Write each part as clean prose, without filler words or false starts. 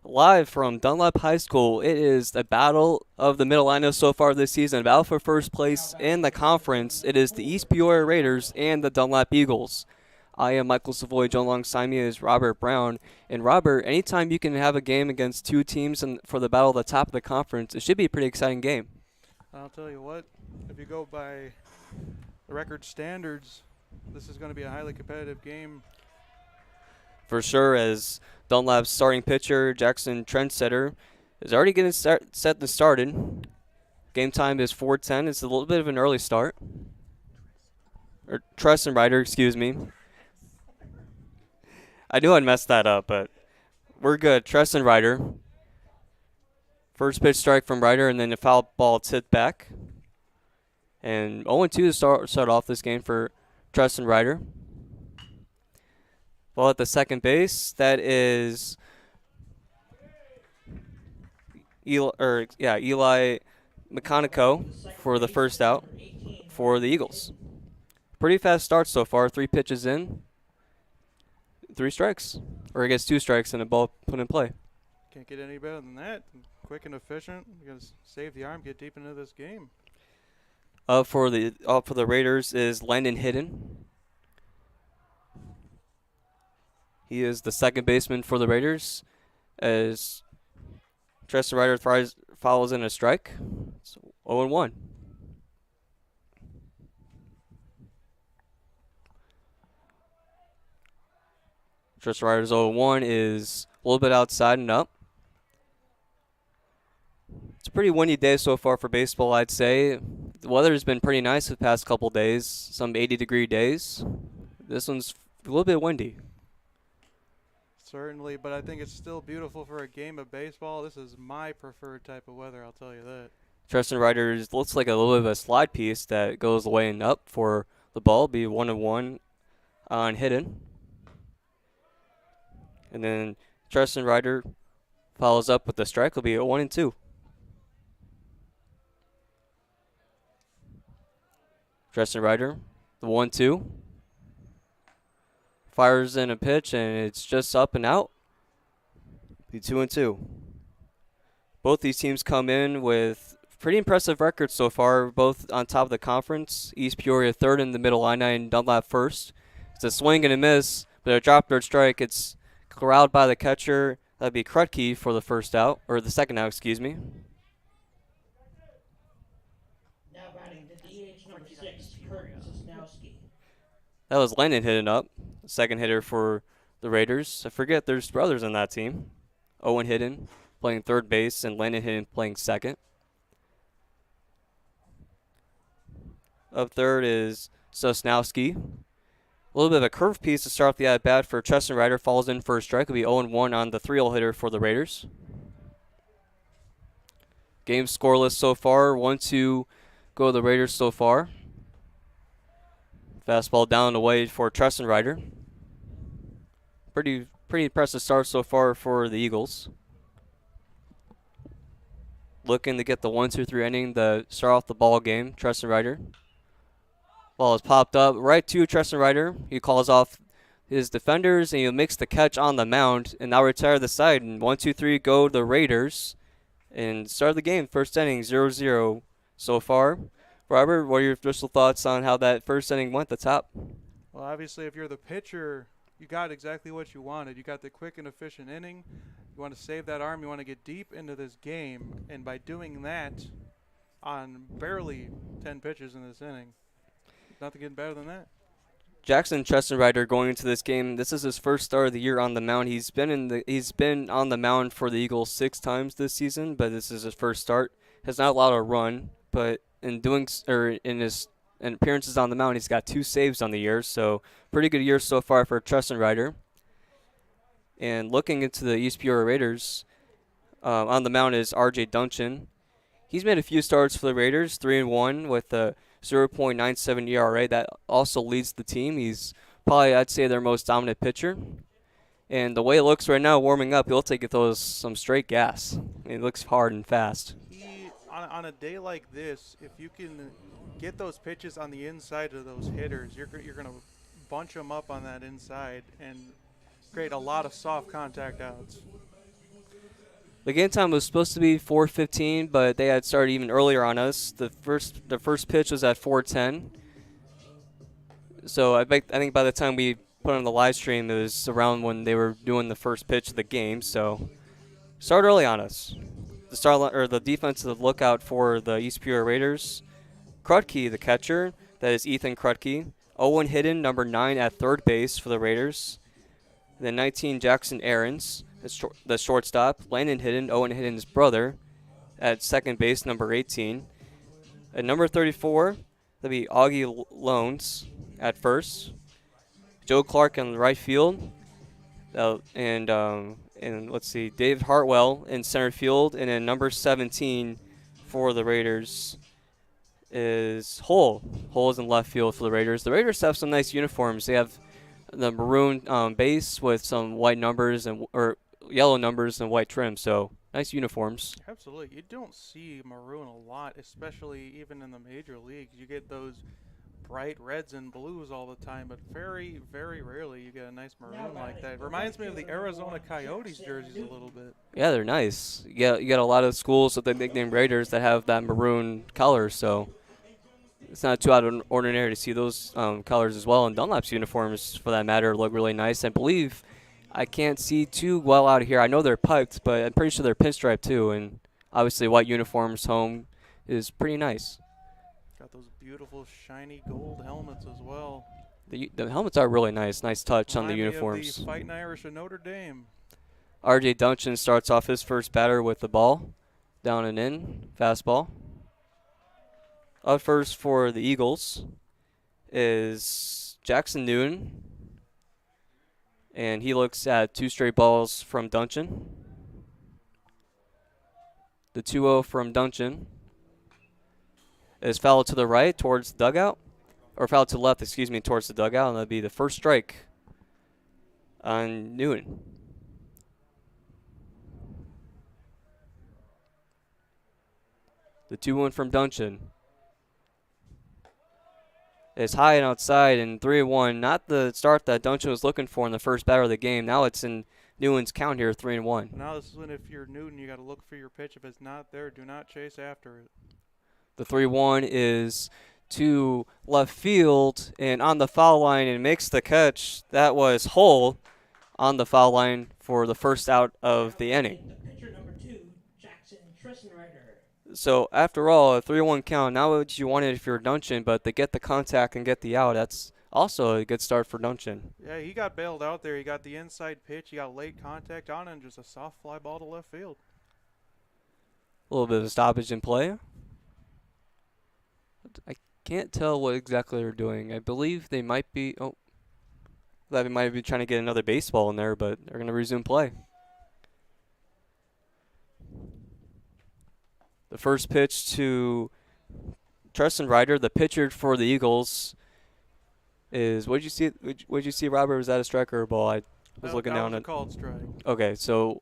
live from Dunlap High School. It is the battle of the Mid-Illini so far this season. A battle for first place in the conference. It is the East Peoria Raiders and the Dunlap Eagles. I am Michael Savoy. Joined alongside me is Robert Brown. And Robert, anytime you can have a game against two teams for the battle at the top of the conference, it should be a pretty exciting game. I'll tell you what, if you go by the record standards, this is going to be a highly competitive game. For sure, as Dunlap's starting pitcher, Jackson Trendsetter, is already getting set and started. Game time is 4:10. It's a little bit of an early start. Or Tresson excuse me. I knew I'd mess that up, but we're good. Tresson. First pitch strike from Ryder, and then a foul ball tipped back. And 0-2 to start off this game for Tresson. Ball at the second base. That is Eli Mecanico for the first out for the Eagles. Pretty fast start so far. 3 pitches in, 3 strikes. Or I guess 2 strikes and a ball put in play. Can't get any better than that. Quick and efficient. You got to save the arm, get deep into this game. Up for the Raiders is Landon Hidden. He is the second baseman for the Raiders as Tresson follows in a strike. It's 0-1. Tresson 0-1 is a little bit outside and up. It's a pretty windy day so far for baseball, I'd say. The weather has been pretty nice the past couple days, some 80-degree days. This one's a little bit windy. Certainly, but I think it's still beautiful for a game of baseball. This is my preferred type of weather, I'll tell you that. Tresson looks like a little bit of a slide piece that goes away and up for the ball. Be 1-1 on Hidden. And then Tresson follows up with the strike. Will be a 1-2. Tresson the 1-2. Fires in a pitch, and it's just up and out. Be 2-2. Both these teams come in with pretty impressive records so far, both on top of the conference. East Peoria third in the Mid-Illini and Dunlap first. It's a swing and a miss, but a drop third strike. It's corralled by the catcher. That'd be Krutke for the first out, or the second out, excuse me. Now batting the DH number 6, Kurt Sosnowski. That was Landon hitting up, second hitter for the Raiders. I forget there's brothers on that team. Owen Hidden playing third base and Landon Hidden playing second. Up third is Sosnowski. A little bit of a curve piece to start off the at-bat for Tresson. Falls in for a strike. It'll be 0-1 on the 3-0 hitter for the Raiders. Game scoreless so far. 1-2 go the Raiders so far. Fastball down and away for Tresson. Pretty impressive start so far for the Eagles. Looking to get the 1-2-3 inning to start off the ball game. Tresson. Ball is popped up right to Tresson. He calls off his defenders and he makes the catch on the mound and now retire the side. And 1-2-3 go the Raiders and start the game. First inning 0-0 so far. Robert, what are your initial thoughts on how that first inning went at the top? Well, obviously, if you're the pitcher, you got exactly what you wanted. You got the quick and efficient inning. You want to save that arm. You want to get deep into this game. And by doing that on barely 10 pitches in this inning, nothing getting better than that. Jackson Tresson going into this game, this is his first start of the year on the mound. He's been on the mound for the Eagles 6 times this season, but this is his first start. Has not allowed a run, but in his appearances on the mound, he's got 2 saves on the year, so pretty good year so far for Tresson. And looking into the East Peoria Raiders, on the mound is R.J. Duncan. He's made a few starts for the Raiders, 3-1 with a 0.97 ERA. That also leads the team. He's probably, I'd say, their most dominant pitcher. And the way it looks right now, warming up, he'll take some straight gas. It looks hard and fast. On a day like this, if you can get those pitches on the inside of those hitters, you're going to bunch them up on that inside and create a lot of soft contact outs. The game time was supposed to be 4:15, but they had started even earlier on us. The first pitch was at 4:10. So I think by the time we put on the live stream, it was around when they were doing the first pitch of the game. So start early on us. The defensive lookout for the East Peoria Raiders, Krutke, the catcher. That is Ethan Krutke. Owen Hidden, number 9 at third base for the Raiders. Then 19, Jackson Aarons, the shortstop. Landon Hidden, Owen Hidden's brother, at second base, number 18. At number 34, that'll be Augie Loans at first. Joe Clark in the right field. And let's see, Dave Hartwell in center field. And then number 17 for the Raiders is Hull. Hull is in left field for the Raiders. The Raiders have some nice uniforms. They have the maroon base with some white numbers or yellow numbers and white trim. So nice uniforms. Absolutely. You don't see maroon a lot, especially even in the major leagues. You get those bright reds and blues all the time, but very, very rarely you get a nice maroon like that. It reminds me of the Arizona Coyotes jerseys a little bit. Yeah, they're nice. You get a lot of schools with the nickname Raiders that have that maroon color, so it's not too out of ordinary to see those colors as well. And Dunlap's uniforms, for that matter, look really nice. I believe I can't see too well out of here. I know they're piped, but I'm pretty sure they're pinstripe too. And obviously, white uniforms home is pretty nice. Got those beautiful shiny gold helmets as well. The helmets are really nice. Nice touch on the uniforms. The Fighting Irish of Notre Dame. R.J. Duncan starts off his first batter with the ball, down and in, fastball. Up first for the Eagles is Jackson Newton, and he looks at 2 straight balls from Duncan. The 2-0 from Duncan is fouled to the right towards the dugout, or fouled to the left, towards the dugout, and that'll be the first strike on Newton. The 2-1 from Duncan is high and outside, and 3-1. Not the start that Duncan was looking for in the first batter of the game. Now it's in Newton's count here, 3-1. Now this is when, if you're Newton, you got to look for your pitch. If it's not there, do not chase after it. The 3-1 is to left field and on the foul line and makes the catch. That was Hull on the foul line for the first out of the inning. Pitcher number 2, Jackson Tressenreiter. So after all, a 3-1 count. Not what you wanted if you're Duncan, but to get the contact and get the out, that's also a good start for Duncan. Yeah, he got bailed out there. He got the inside pitch. He got late contact on it and just a soft fly ball to left field. A little bit of a stoppage in play. I can't tell what exactly they're doing. I believe they might be they might be trying to get another baseball in there, but they're going to resume play. The first pitch to Tressenreiter, the pitcher for the Eagles, is what did you see, Robert? Was that a strike or a ball? I was looking down at at. Called strike. Okay, so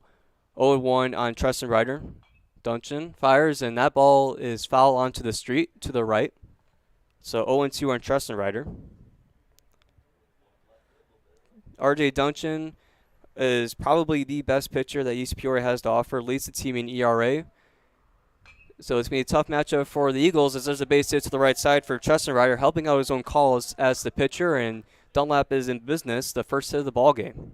0-1 on Tressenreiter. Duncan fires, and that ball is foul onto the street to the right. So 0-2 on Tressenreiter. R.J. Duncan is probably the best pitcher that East Peoria has to offer, leads the team in ERA. So it's going to be a tough matchup for the Eagles as there's a base hit to the right side for Tressenreiter, helping out his own calls as the pitcher, and Dunlap is in business, the first hit of the ball game.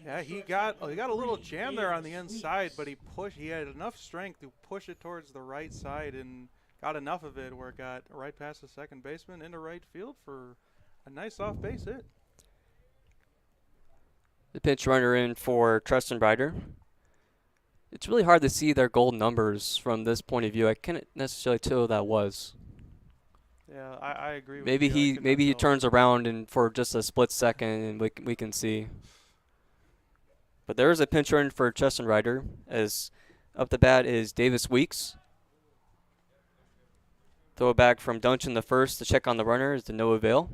Yeah, he got a little jam there on the inside, but he had enough strength to push it towards the right side and got enough of it where it got right past the second baseman into right field for a nice off base hit. The pinch runner in for Tressenreiter. It's really hard to see their gold numbers from this point of view. I can't necessarily tell who that was. Yeah, I agree with maybe you. Maybe he turns around and for just a split second and we can see. But there is a pinch run for Tressenreiter as up the bat is Davis Weeks. Throw it back from Duncan the first to check on the runner is to no avail.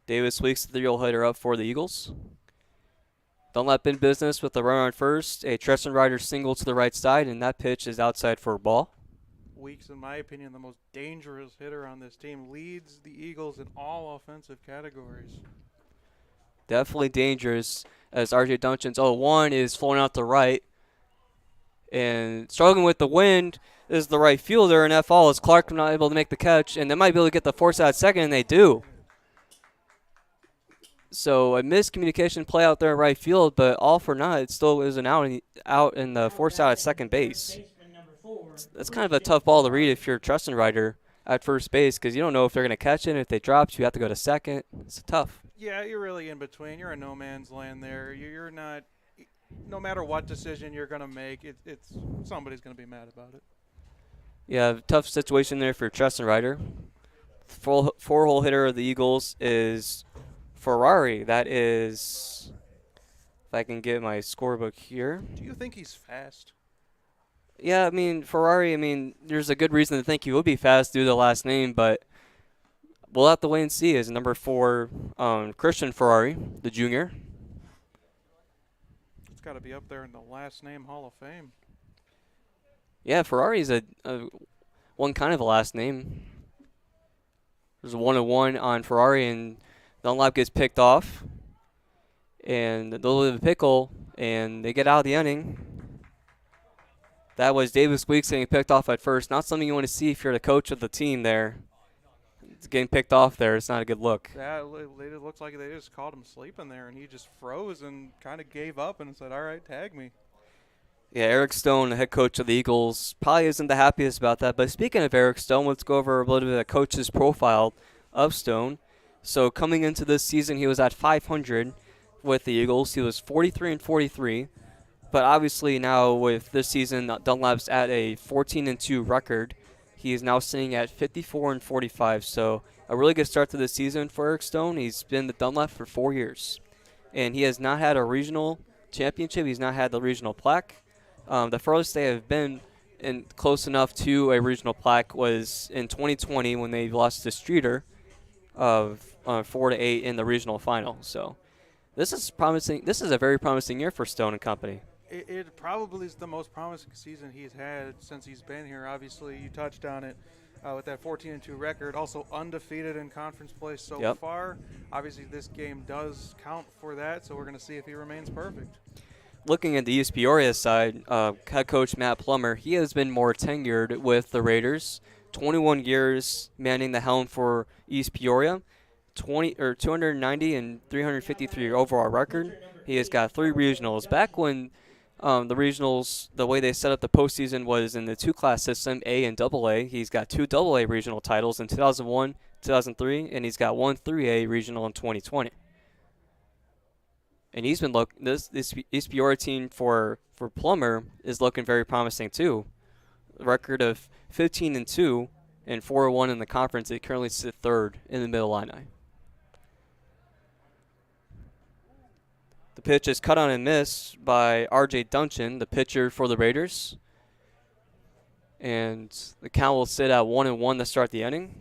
Davis Weeks, the 3-0 hitter up for the Eagles. Dunlap in business with the runner on first. A Tressenreiter single to the right side, and that pitch is outside for a ball. Weeks, in my opinion, the most dangerous hitter on this team, leads the Eagles in all offensive categories. Definitely dangerous as RJ Duncan's 0-1 is flowing out to right. And struggling with the wind is the right fielder, and that fall is Clark not able to make the catch, and they might be able to get the force out second, and they do. So a miscommunication play out there in right field, but all for naught, it still is an out in the force out at second base. That's kind of a tough ball to read if you're trusting Ryder at first base because you don't know if they're going to catch it. If they drop, you have to go to second. It's tough. Yeah, you're really in between. You're in no man's land there. You're not. No matter what decision you're going to make, it's somebody's going to be mad about it. Yeah, tough situation there for Tristan Ryder. Four-hole hitter of the Eagles is Ferrari. That is, if I can get my scorebook here. Do you think he's fast? Yeah, I mean, Ferrari, there's a good reason to think he would be fast due to the last name, but we'll have to wait and see. Is number 4, Christian Ferrari, the junior. It's got to be up there in the last name Hall of Fame. Yeah, Ferrari's a one kind of a last name. There's a 1-1 on Ferrari, and Dunlap gets picked off. And they'll leave a pickle, and they get out of the inning. That was Davis Weeks getting picked off at first. Not something you want to see if you're the coach of the team there. It's getting picked off there. It's not a good look. Yeah, it looks like they just caught him sleeping there, and he just froze and kind of gave up and said, all right, tag me. Yeah, Eric Stone, the head coach of the Eagles, probably isn't the happiest about that. But speaking of Eric Stone, let's go over a little bit of the coach's profile of Stone. So coming into this season, he was at 500 with the Eagles. He was 43-43. But obviously now with this season, Dunlap's at a 14-2 record. He is now sitting at 54-45. So a really good start to the season for Eric Stone. He's been the Dunlap for 4 years. And he has not had a regional championship. He's not had the regional plaque. The furthest they have been in close enough to a regional plaque was in 2020 when they lost to Streeter of 4-8 in the regional final. So this is promising. This is a very promising year for Stone and company. It probably is the most promising season he's had since he's been here. Obviously, you touched on it with that 14-2 record. Also undefeated in conference play so far. Obviously, this game does count for that, so we're going to see if he remains perfect. Looking at the East Peoria side, head coach Matt Plummer, he has been more tenured with the Raiders. 21 years manning the helm for East Peoria. 290 and 353 overall record. He has got 3 regionals. Back when the regionals, the way they set up the postseason was in the 2-class system, A and AA. He's got 2 AA regional titles in 2001, 2003, and he's got 1 3A regional in 2020. And he's been this East Peoria team for Plummer is looking very promising too. A record of 15-2 and 4-1 in the conference. They currently sit 3rd in the Mid-Illini. The pitch is cut on and missed by R.J. Duncan, the pitcher for the Raiders. And the count will sit at 1-1 to start the inning.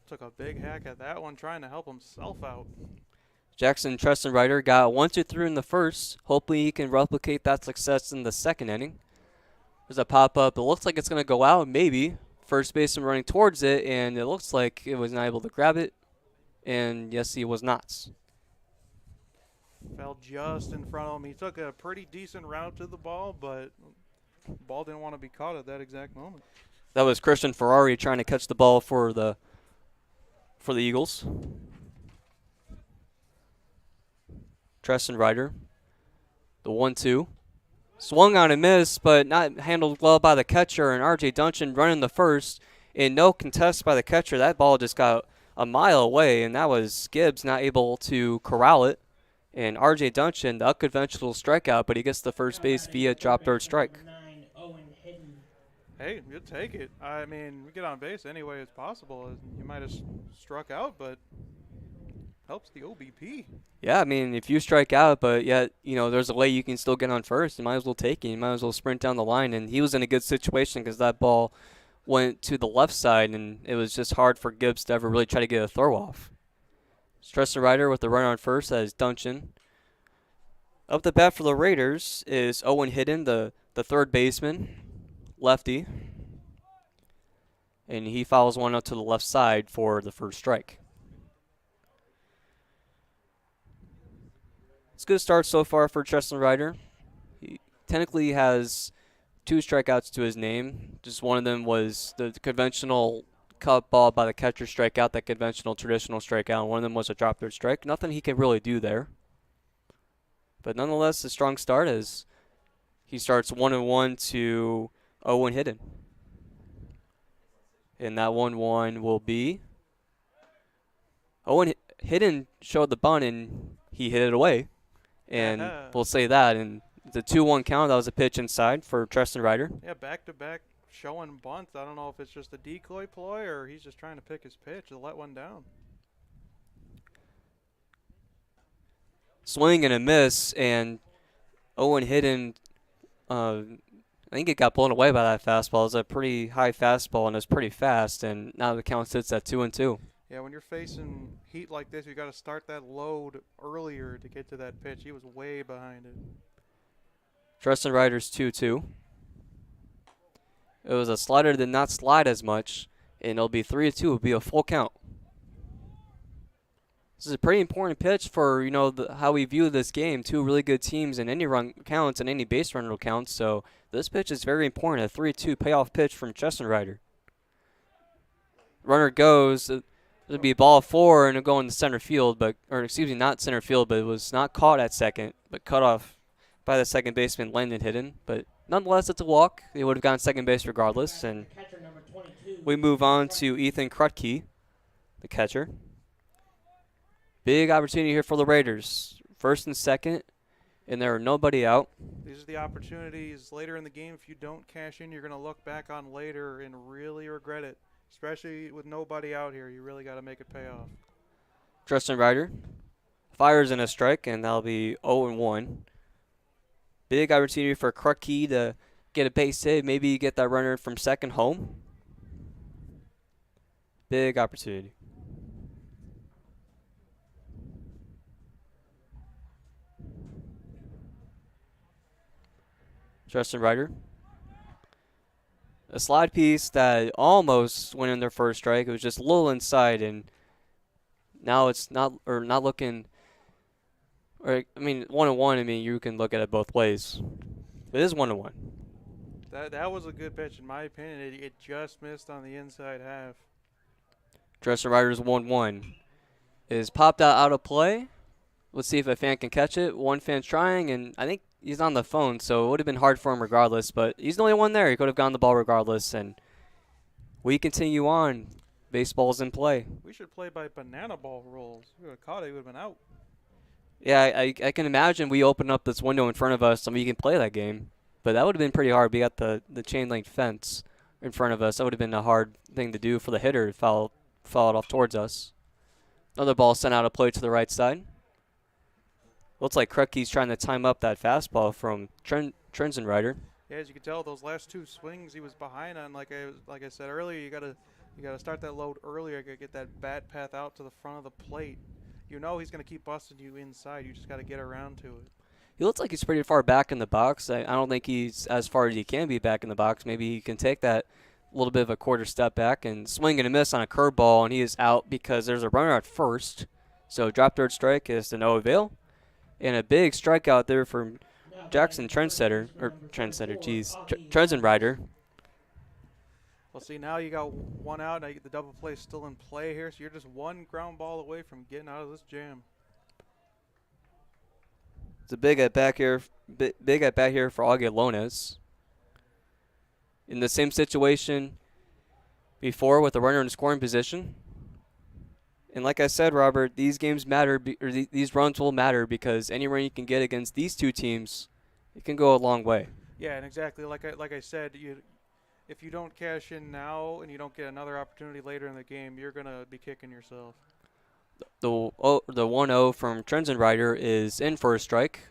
Took a big hack at that one, trying to help himself out. Jackson Treston Ryder got 1-2 in the first. Hopefully he can replicate that success in the second inning. There's a pop-up. It looks like it's going to go out, maybe. First baseman running towards it, and it looks like it was not able to grab it. And yes, he was not. Fell just in front of him. He took a pretty decent route to the ball, but the ball didn't want to be caught at that exact moment. That was Christian Ferrari trying to catch the ball for the Eagles. Treston Ryder, the 1-2. Swung on and missed, but not handled well by the catcher, and R.J. Duncan running the first. In no contest by the catcher, that ball just got a mile away, and that was Gibbs not able to corral it. And R.J. Duncan, the unconventional strikeout, but he gets the first base via drop third strike. Hey, you take it. I mean, we get on base any way as possible. You might have struck out, but helps the OBP. Yeah, I mean, if you strike out, but yet, there's a way you can still get on first, you might as well take it. You might as well sprint down the line. And he was in a good situation because that ball went to the left side, and it was just hard for Gibbs to ever really try to get a throw off. Treston Ryder with the runner on first. That is Duncan. Up the bat for the Raiders is Owen Hidden, the third baseman, lefty. And he fouls one out to the left side for the first strike. It's a good start so far for Tristan Ryder. He technically has 2 strikeouts to his name. Just one of them was the conventional cut ball by the catcher strikeout, that conventional traditional strikeout. And one of them was a drop third strike. Nothing he can really do there. But nonetheless, a strong start as he starts 1-1 to Owen Hidden. And that 1-1 will be Owen Hidden showed the bunt and he hit it away. And we'll say that. And the 2-1 count, that was a pitch inside for Tristan Ryder. Yeah, back-to-back showing bunts. I don't know if it's just a decoy ploy or he's just trying to pick his pitch to let one down. Swing and a miss, and Owen Hidden, I think it got blown away by that fastball. It was a pretty high fastball, and it was pretty fast, and now the count sits at 2-2. Yeah, when you're facing heat like this, you got to start that load earlier to get to that pitch. He was way behind it. Tristan Ryder's 2-2. It was a slider that did not slide as much, and it'll be 3-2. It'll be a full count. This is a pretty important pitch for, how we view this game. 2 really good teams in any run counts and any base runner counts. So this pitch is very important. A 3-2 payoff pitch from Tristan Ryder. Runner goes. It'll be ball 4 and it'll go into center field, not center field, but it was not caught at second, but cut off by the second baseman, Landon Hidden. But nonetheless, it's a walk. They would have gone second base regardless. And we move on to Ethan Krutke, the catcher. Big opportunity here for the Raiders. First and second, and there are nobody out. These are the opportunities later in the game. If you don't cash in, you're going to look back on later and really regret it. Especially with nobody out here, you really got to make it pay off. Tristan Ryder fires in a strike, and that'll be 0-1. Big opportunity for Krutke to get a base hit. Maybe get that runner from second home. Big opportunity. Tristan Ryder. A slide piece that almost went in their first strike. It was just a little inside, and now it's not looking. 1-1. You can look at it both ways. It is 1-1. That was a good pitch, in my opinion. It just missed on the inside half. Tristan Ryder's 1-1 is popped out of play. Let's see if a fan can catch it. One fan's trying, and I think he's on the phone, so it would have been hard for him regardless. But he's the only one there. He could have gotten the ball regardless. And we continue on. Baseball's in play. We should play by banana ball rules. If we would have caught it, he would have been out. Yeah, I can imagine we open up this window in front of us and we can play that game. But that would have been pretty hard. We got the chain link fence in front of us. That would have been a hard thing to do for the hitter to foul it off towards us. Another ball sent out of play to the right side. Looks like Krutke's trying to time up that fastball from Tristan Ryder. Yeah, as you can tell, those last 2 swings he was behind on. Like I said earlier, you gotta start that load earlier. You gotta get that bat path out to the front of the plate. You know he's gonna keep busting you inside. You just gotta get around to it. He looks like he's pretty far back in the box. I don't think he's as far as he can be back in the box. Maybe he can take that little bit of a quarter step back and swing and a miss on a curveball, and he is out because there's a runner at first. So drop third strike is to no avail. And a big strikeout there from Tristan Ryder. Well, see, now you got one out. Now the double play is still in play here, so you're just one ground ball away from getting out of this jam. It's a big at bat here for Augie Lones. In the same situation before with the runner in scoring position. And like I said, Robert, these games matter, these runs will matter because any run you can get against these 2 teams, it can go a long way. Yeah, and exactly like I said, if you don't cash in now and you don't get another opportunity later in the game, you're gonna be kicking yourself. The 1-0 from Tristan Ryder is in for a strike.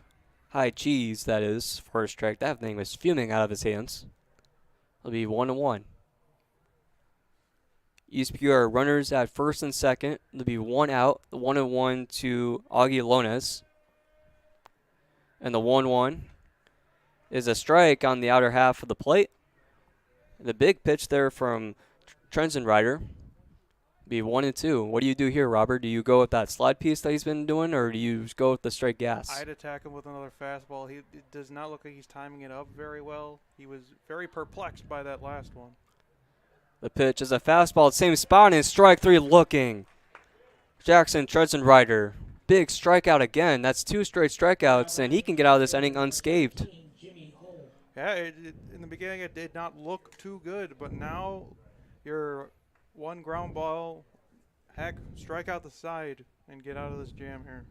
High cheese, that is, for a strike. That thing was fuming out of his hands. It'll be 1-1. East Peoria runners at first and second. There'll be 1 out. The 1-1 to Augie Lones. And the 1-1 is a strike on the outer half of the plate. The big pitch there from Tristan Ryder. Be 1-2. What do you do here, Robert? Do you go with that slide piece that he's been doing, or do you go with the straight gas? I'd attack him with another fastball. It does not look like he's timing it up very well. He was very perplexed by that last one. The pitch is a fastball at the same spot, and strike 3 looking. Jackson Tresenrider. Big strikeout again. That's 2 straight strikeouts, and he can get out of this inning unscathed. Yeah, in the beginning it did not look too good, but now you're one ground ball. Heck, strike out the side and get out of this jam here.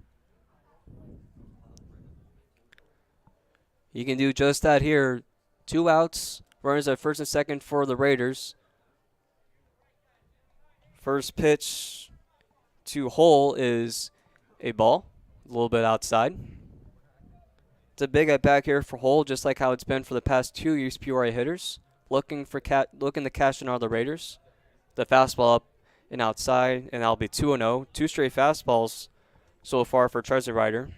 He can do just that here. 2 outs. Runners at first and second for the Raiders. First pitch to Hole is a ball, a little bit outside. It's a big at bat here for Hole, just like how it's been for the past 2 East Peoria hitters, looking to cash in on the Raiders. The fastball up and outside, and that'll be 2-0. 2 straight fastballs so far for Tresenrider.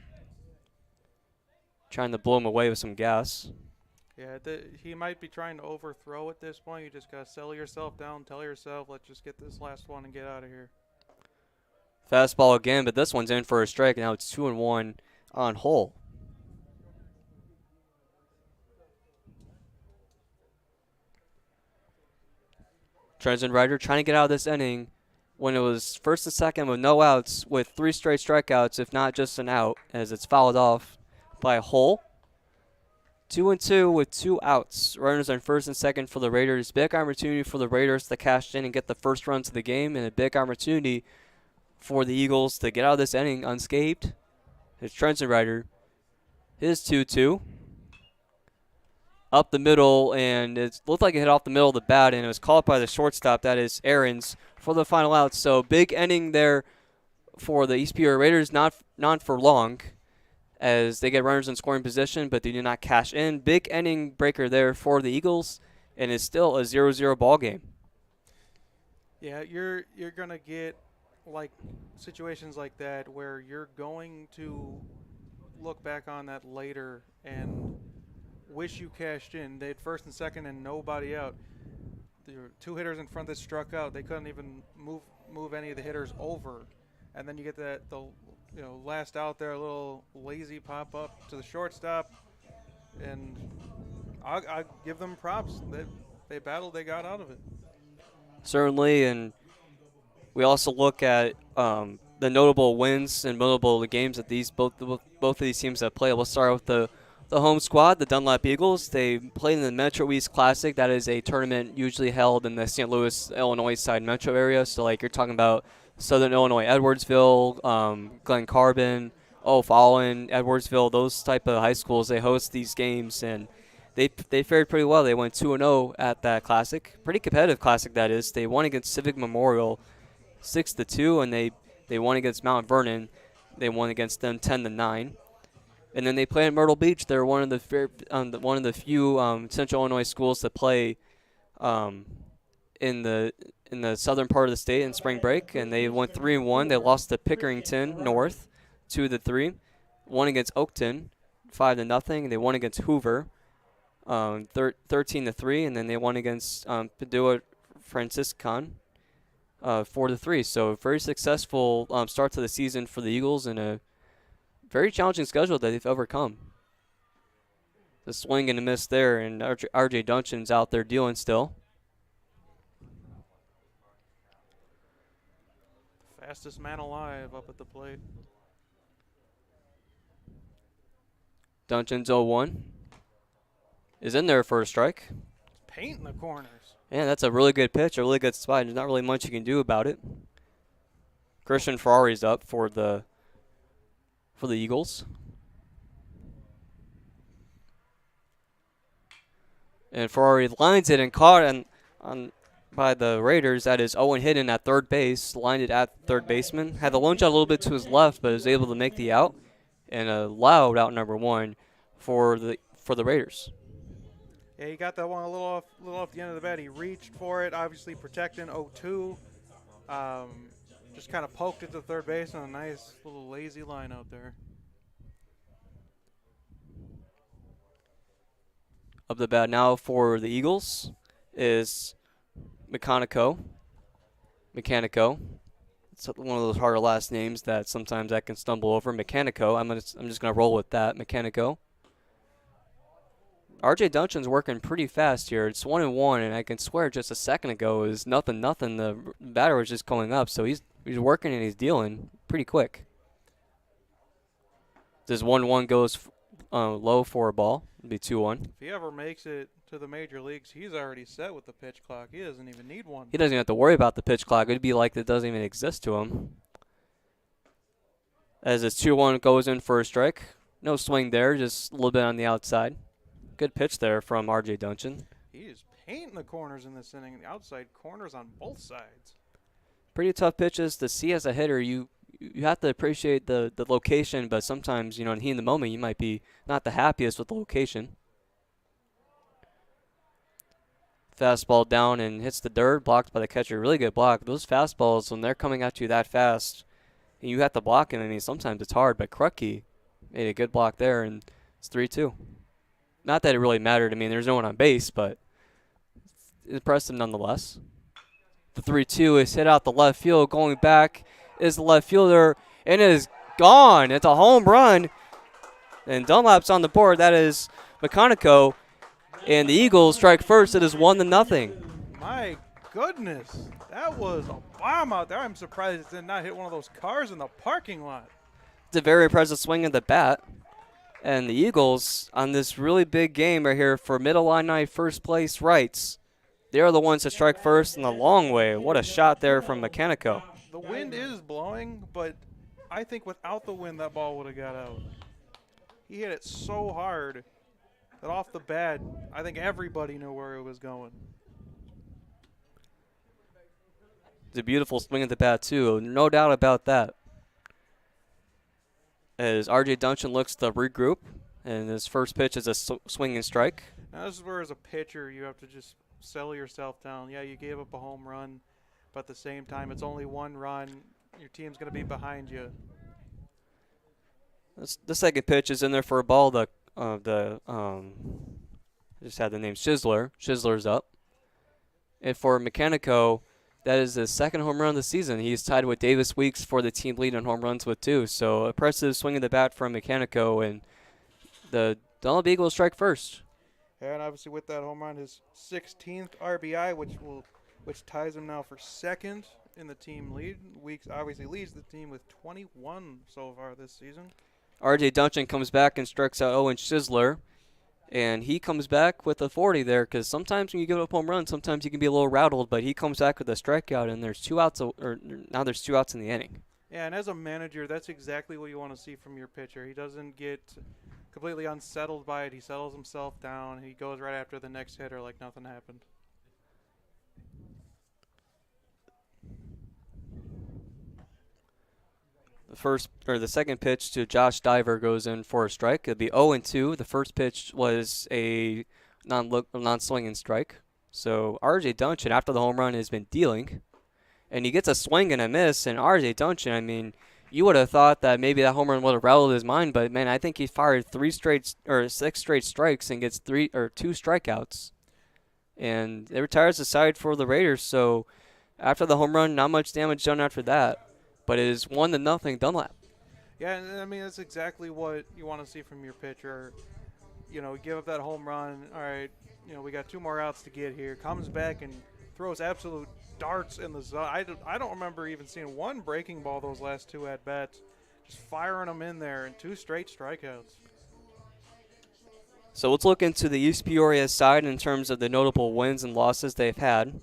Trying to blow him away with some gas. Yeah, he might be trying to overthrow at this point. You just got to settle yourself down, tell yourself, let's just get this last one and get out of here. Fastball again, but this one's in for a strike. Now it's 2-1 on Hole. Tresenrider trying to get out of this inning when it was first and second with no outs with 3 straight strikeouts, if not just an out, as it's fouled off by Hole. 2-2 with 2 outs. Runners on first and second for the Raiders. Big opportunity for the Raiders to cash in and get the first runs of the game, and a big opportunity for the Eagles to get out of this inning unscathed. It's Tresenrider. His 2-2. Up the middle, and it looked like it hit off the middle of the bat, and it was caught by the shortstop. That is Aarons for the final out. So big inning there for the East Peoria Raiders, not for long, as they get runners in scoring position, but they do not cash in. Big inning breaker there for the Eagles, and it's still a 0-0 ball game. Yeah, you're gonna get like situations like that where you're going to look back on that later and wish you cashed in. They had first and second and nobody out. There were 2 hitters in front that struck out. They couldn't even move any of the hitters over, and then you get the last out there, a little lazy pop up to the shortstop, and I give them props. They battled, they got out of it. Certainly, and we also look at the notable wins and notable games that both of these teams have played. We'll start with the home squad, the Dunlap Eagles. They played in the Metro East Classic. That is a tournament usually held in the St. Louis, Illinois side metro area. So, like, you're talking about Southern Illinois, Edwardsville, Glen Carbon, O'Fallon, Edwardsville, those type of high schools. They host these games, and they fared pretty well. They went 2-0 at that Classic. Pretty competitive Classic, that is. They won against Civic Memorial 6-2, and they won against Mount Vernon. They won against them 10-9. And then they play in Myrtle Beach. They're one of the few Central Illinois schools to play in the southern part of the state in spring break, and they went 3-1. They lost to Pickerington North 2-3. Won against Oakton 5-0. They won against Hoover 13-3, and then they won against Padua Franciscan 4-3. So very successful start to the season for the Eagles, and a very challenging schedule that they've overcome. The swing and a miss there, and R.J. Duncan's out there dealing still. Fastest man alive up at the plate. Duncan's 0-1. Is in there for a strike. Painting the corners. Yeah, that's a really good pitch, a really good spot. There's not really much you can do about it. Christian Ferrari's up for the Eagles. And Ferrari lines it and caught on by the Raiders. That is Owen Hidden at third base. Lined it at third baseman. Had the lone shot a little bit to his left, but was able to make the out. And allowed out number 1 for the Raiders. Yeah, he got that one a little off the end of the bat. He reached for it, obviously protecting 0-2. Just kind of poked it to third base on a nice little lazy line out there. Up the bat now for the Eagles is McConico. Mechanico. It's one of those harder last names that sometimes I can stumble over. Mechanico. I'm just gonna roll with that. Mechanico. RJ Dungeon's working pretty fast here. It's 1-1, and I can swear just a second ago is nothing. The batter was just going up, so he's working and he's dealing pretty quick. This 1-1 goes low for a ball. It'll be 2-1. If he ever makes it to the major leagues, he's already set with the pitch clock. He doesn't even need one. He doesn't have to worry about the pitch clock. It'd be like it doesn't even exist to him. As this 2-1 goes in for a strike. No swing there, just a little bit on the outside. Good pitch there from RJ Dungeon. He is painting the corners in this inning. The outside corners on both sides. Pretty tough pitches to see as a hitter. You have to appreciate the location, but sometimes, in the heat of the moment, you might be not the happiest with the location. Fastball down and hits the dirt, blocked by the catcher. Really good block. Those fastballs, when they're coming at you that fast, and you have to block them, I mean, sometimes it's hard, but Krutke made a good block there, and it's 3-2. Not that it really mattered. I mean, there's no one on base, but it's impressive nonetheless. The 3-2 is hit out the left field. Going back is the left fielder, and it is gone. It's a home run, and Dunlap's on the board. That is Mechanico, and the Eagles strike first. It is 1-0. My goodness, that was a bomb out there. I'm surprised it did not hit one of those cars in the parking lot. It's a very impressive swing of the bat. And the Eagles, on this really big game right here for Mid-Illini first place rights, they are the ones that strike first in the long way. What a shot there from Mechanico. The wind is blowing, but I think without the wind, that ball would have got out. He hit it so hard that off the bat, I think everybody knew where it was going. It's a beautiful swing of the bat, too. No doubt about that. As RJ Duncan looks to regroup, and his first pitch is a swing and strike. Now, this is where, as a pitcher, you have to just settle yourself down. Yeah, you gave up a home run, but at the same time, it's only one run. Your team's going to be behind you. The second pitch is in there for a ball. I just had the name Schizler. Schizler's up. And for Mechanico, that is the second home run of the season. He's tied with Davis Weeks for the team lead in home runs with 2. So impressive swing of the bat from Mechanico, and the Dunlap Eagles strike first. And obviously with that home run, his 16th RBI, which ties him now for second in the team lead. Weeks obviously leads the team with 21 so far this season. RJ Duncan comes back and strikes out Owen Schizler. And he comes back with a 40 there, because sometimes when you give up home runs, sometimes you can be a little rattled. But he comes back with a strikeout, and there's 2 outs. Now there's 2 outs in the inning. Yeah, and as a manager, that's exactly what you want to see from your pitcher. He doesn't get completely unsettled by it. He settles himself down. He goes right after the next hitter like nothing happened. The second pitch to Josh Diver goes in for a strike. It'll be 0-2. The first pitch was a non-swinging strike. So RJ Duncan, after the home run, has been dealing, and he gets a swing and a miss. And RJ Duncan, I mean, you would have thought that maybe that home run would have rattled his mind, but man, I think he fired 6 straight strikes and gets 2 strikeouts, and it retires the side for the Raiders. So after the home run, not much damage done after that. But it is 1-0 Dunlap. Yeah, and I mean, that's exactly what you want to see from your pitcher. Give up that home run. All right, we got 2 more outs to get here. Comes back and throws absolute darts in the zone. I don't remember even seeing one breaking ball those last 2 at-bats. Just firing them in there and 2 straight strikeouts. So let's look into the East Peoria side in terms of the notable wins and losses they've had.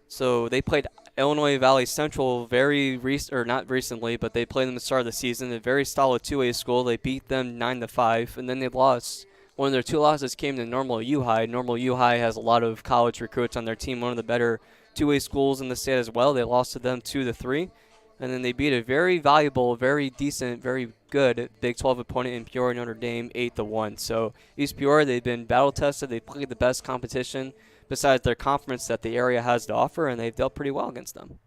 So they played Illinois Valley Central not recently, but they played them at the start of the season. A very solid 2A school. They beat them 9-5, and then they lost. One of their 2 losses came to Normal U High. Normal U High has a lot of college recruits on their team, one of the better 2A schools in the state as well. They lost to them 2-3, and then they beat a very valuable, very decent, very good Big 12 opponent in Peoria Notre Dame 8-1. So East Peoria, they've been battle tested. They played the best competition besides their conference that the area has to offer, and they've dealt pretty well against them.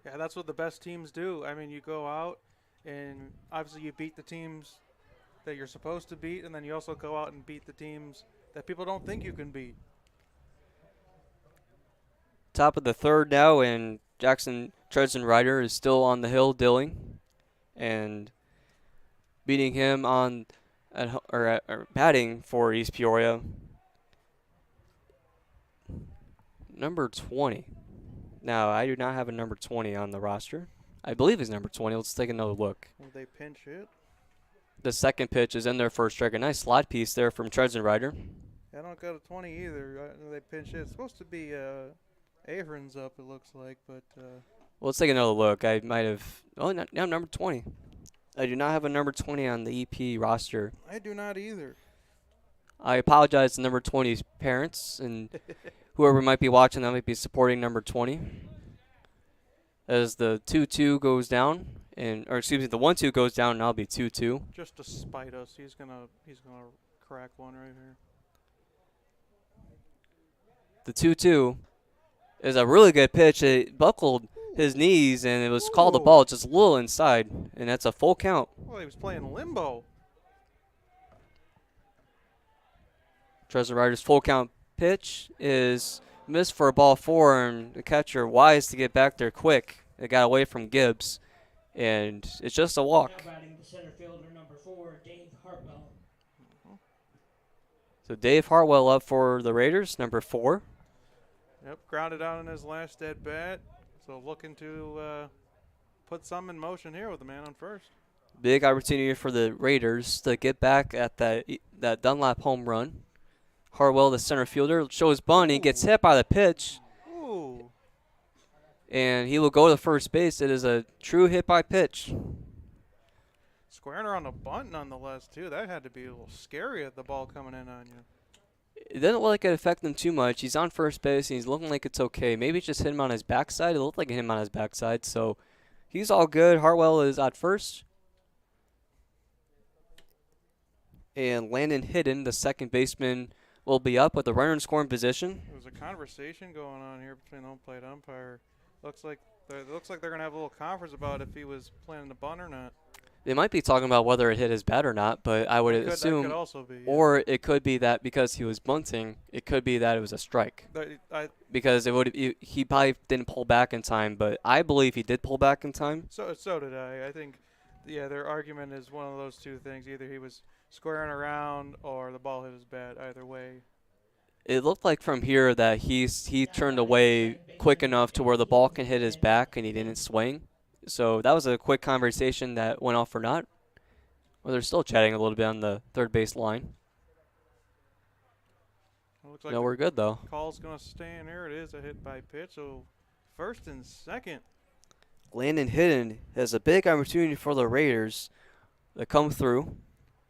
Yeah, that's what the best teams do. I mean, you go out, and obviously you beat the teams that you're supposed to beat, and then you also go out and beat the teams that people don't think you can beat. Top of the third now, and Jackson Treason Ryder is still on the hill dilling, and beating him on or batting for East Peoria. Number 20. Now, I do not have a number 20 on the roster. I believe he's number 20. Let's take another look. Will they pinch it? The second pitch is in their first strike. A nice slide piece there from Treason Ryder. I don't got a 20 either. They pinch it. It's supposed to be Ahrens up, it looks like, but Well, let's take another look. I might have. Oh, no, number 20. I do not have a number 20 on the EP roster. I do not either. I apologize to number 20's parents and whoever might be watching that might be supporting number 20. As the 2-2 goes down, or excuse me, the 1-2 goes down, and I'll be 2-2. Just to spite us, he's gonna crack one right here. The 2-2 is a really good pitch. It buckled his knees, and it was called a ball just a little inside, and that's a full count. Well, he was playing limbo. Treason Ryder's full count pitch is missed for a ball 4, and the catcher wise to get back there quick. It got away from Gibbs, and it's just a walk. Now batting the center fielder, number 4, Dave Hartwell. So Dave Hartwell up for the Raiders, number 4. Yep, grounded out in his last at bat. So looking to put some in motion here with the man on first. Big opportunity for the Raiders to get back at that Dunlap home run. Hartwell, the center fielder, shows bunt. He gets hit by the pitch. Ooh. And he will go to first base. It is a true hit by pitch. Squaring her on the bunt nonetheless, too. That had to be a little scary at the ball coming in on you. It didn't look like it affected him too much. He's on first base, and he's looking like it's okay. Maybe it just hit him on his backside. It looked like it hit him on his backside, so he's all good. Hartwell is at first. And Landon Hidden, the second baseman, will be up with the runner in scoring position. There was a conversation going on here between the home plate umpire. Looks like they're going to have a little conference about if he was planning to bunt or not. They might be talking about whether it hit his bat or not, but I would assume, that could also be, yeah. Or it could be that because he was bunting, it could be that it was a strike. Because he probably didn't pull back in time, but I believe he did pull back in time. So did I. I think, yeah, their argument is one of those two things. Either he was squaring around or the ball hit his bat. Either way. It looked like from here that he turned away quick enough to where the ball can hit his back and he didn't swing. So that was a quick conversation that went off for naught. Well, they're still chatting a little bit on the third base line. Looks like no, we're good, though. Call's going to stand. Here it is, a hit by pitch. So first and second. Landon Hidden has a big opportunity for the Raiders to come through.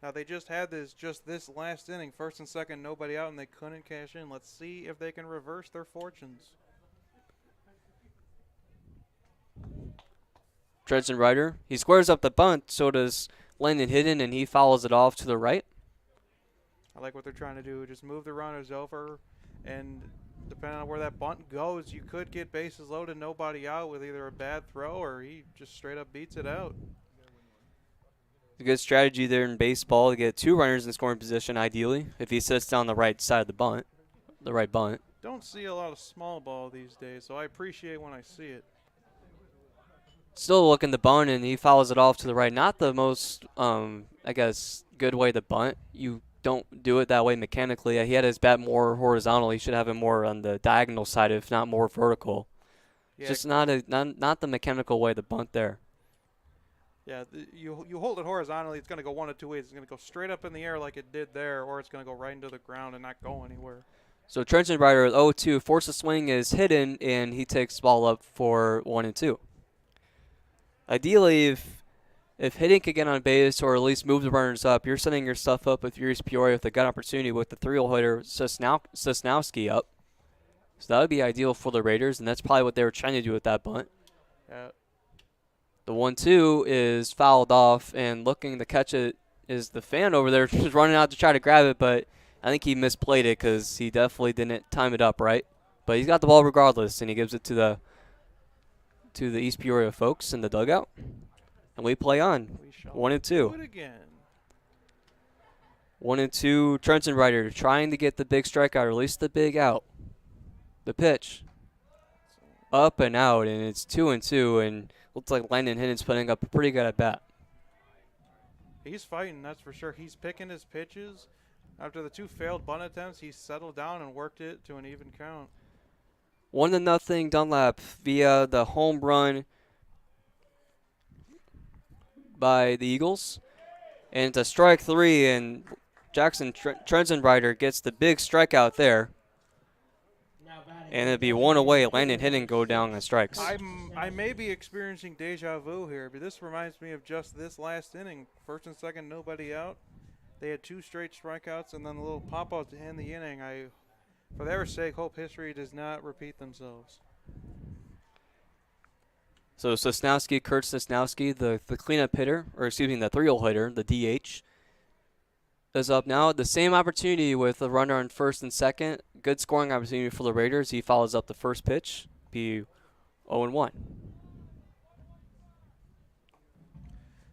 Now, they just had this last inning, first and second, nobody out, and they couldn't cash in. Let's see if they can reverse their fortunes. Treason Ryder, he squares up the bunt, so does Landon Hidden, and he fouls it off to the right. I like what they're trying to do. Just move the runners over, and depending on where that bunt goes, you could get bases loaded, nobody out with either a bad throw or he just straight up beats it out. It's a good strategy there in baseball to get 2 runners in scoring position, ideally, if he sits down the right side of the right bunt. Don't see a lot of small ball these days, so I appreciate when I see it. Still looking to bunt, and he fouls it off to the right. Not the most, I guess, good way to bunt. You don't do it that way mechanically. He had his bat more horizontal. He should have it more on the diagonal side, if not more vertical. Yeah, just not the mechanical way to bunt there. Yeah, you hold it horizontally, it's going to go one of two ways. It's going to go straight up in the air like it did there, or it's going to go right into the ground and not go anywhere. So Treason Ryder at 0-2, force a swing is hidden, and he takes the ball up for 1-2. Ideally, if Hidden could get on base or at least move the runners up, you're setting your stuff up with East Peoria with a good opportunity with the 3-hole hitter Sosnowski up. So that would be ideal for the Raiders, and that's probably what they were trying to do with that bunt. Yeah. The 1-2 is fouled off, and looking to catch it is the fan over there just running out to try to grab it, but I think he misplayed it because he definitely didn't time it up right. But he's got the ball regardless, and he gives it to the East Peoria folks in the dugout. And we play on. 1-2. Do it again. 1-2, Treason Ryder trying to get the big strikeout, or at least the big out. The pitch. up and out, and it's 2-2, and looks like Landon Hinnan's putting up a pretty good at bat. He's fighting, that's for sure. He's picking his pitches. After the 2 failed bunt attempts, he settled down and worked it to an even count. 1-0 Dunlap via the home run by the Eagles. And it's a strike 3, and Jackson Trenzenreiter gets the big strikeout there. And it'd be 1 away. Landon Hinnon go down on strikes. I may be experiencing deja vu here, but this reminds me of just this last inning. First and second, nobody out. They had 2 straight strikeouts and then a little pop-out to end the inning. I, for their sake, hope history does not repeat themselves. So Sosnowski, Kurt Sosnowski, the cleanup hitter, or excuse me, the 3-hole hitter, the DH, is up now. The same opportunity with a runner on first and second. Good scoring opportunity for the Raiders. He follows up the first pitch. Be 0-1.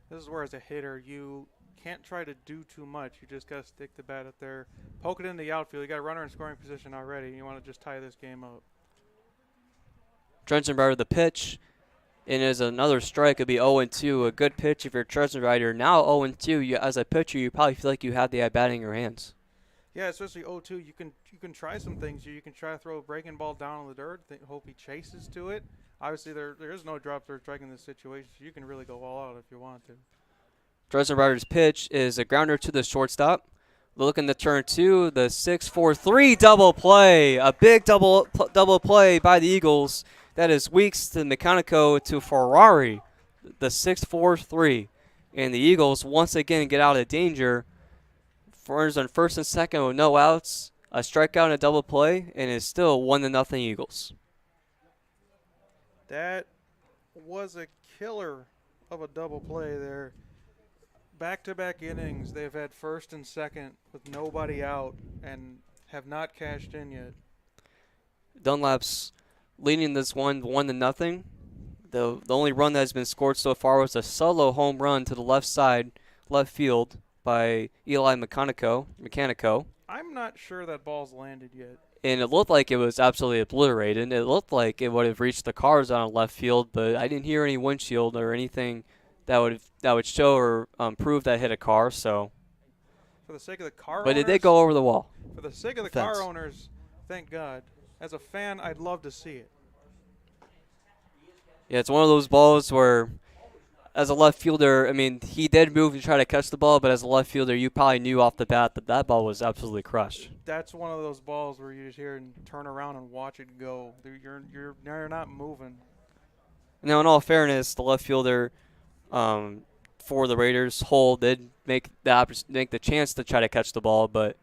This is where, as a hitter, you can't try to do too much. You just got to stick the bat up there, poke it in the outfield. You got a runner in scoring position already. You want to just tie this game up. Trenzenreiter the pitch. And as another strike, it'd be 0-2. A good pitch if you're Trenzenreiter. Now 0-2. As a pitcher, you probably feel like you have the at-bat in your hands. Yeah, especially 0-2. You can try some things. You can try to throw a breaking ball down in the dirt. Hope he chases to it. Obviously, there is no drop or strike in this situation, so you can really go all out if you want to. Trenzenreiter's pitch is a grounder to the shortstop. Looking to turn 2, the 6-4-3 double play. A big double play by the Eagles. That is Weeks to Mechanico to Ferrari, the 6-4-3. And the Eagles once again get out of danger. Runners on first and second with no outs, a strikeout and a double play, and it's still 1-0 Eagles. That was a killer of a double play there. Back-to-back innings, they've had first and second with nobody out and have not cashed in yet. Dunlap's leading this one 1-0. The only run that has been scored so far was a solo home run to the left side, left field by Eli Mechanico. I'm not sure that ball's landed yet. And it looked like it was absolutely obliterated. It looked like it would have reached the cars on left field, but I didn't hear any windshield or anything that would show or prove that hit a car. So, for the sake of the car but owners, it did go over the wall. For the sake of the car owners, thank God. As a fan, I'd love to see it. Yeah, it's one of those balls where, as a left fielder, I mean, he did move to try to catch the ball, but as a left fielder, you probably knew off the bat that that ball was absolutely crushed. That's one of those balls where you just hear and turn around and watch it go. You're not moving. Now, in all fairness, the left fielder for the Raiders, Hull, did make the chance to try to catch the ball, but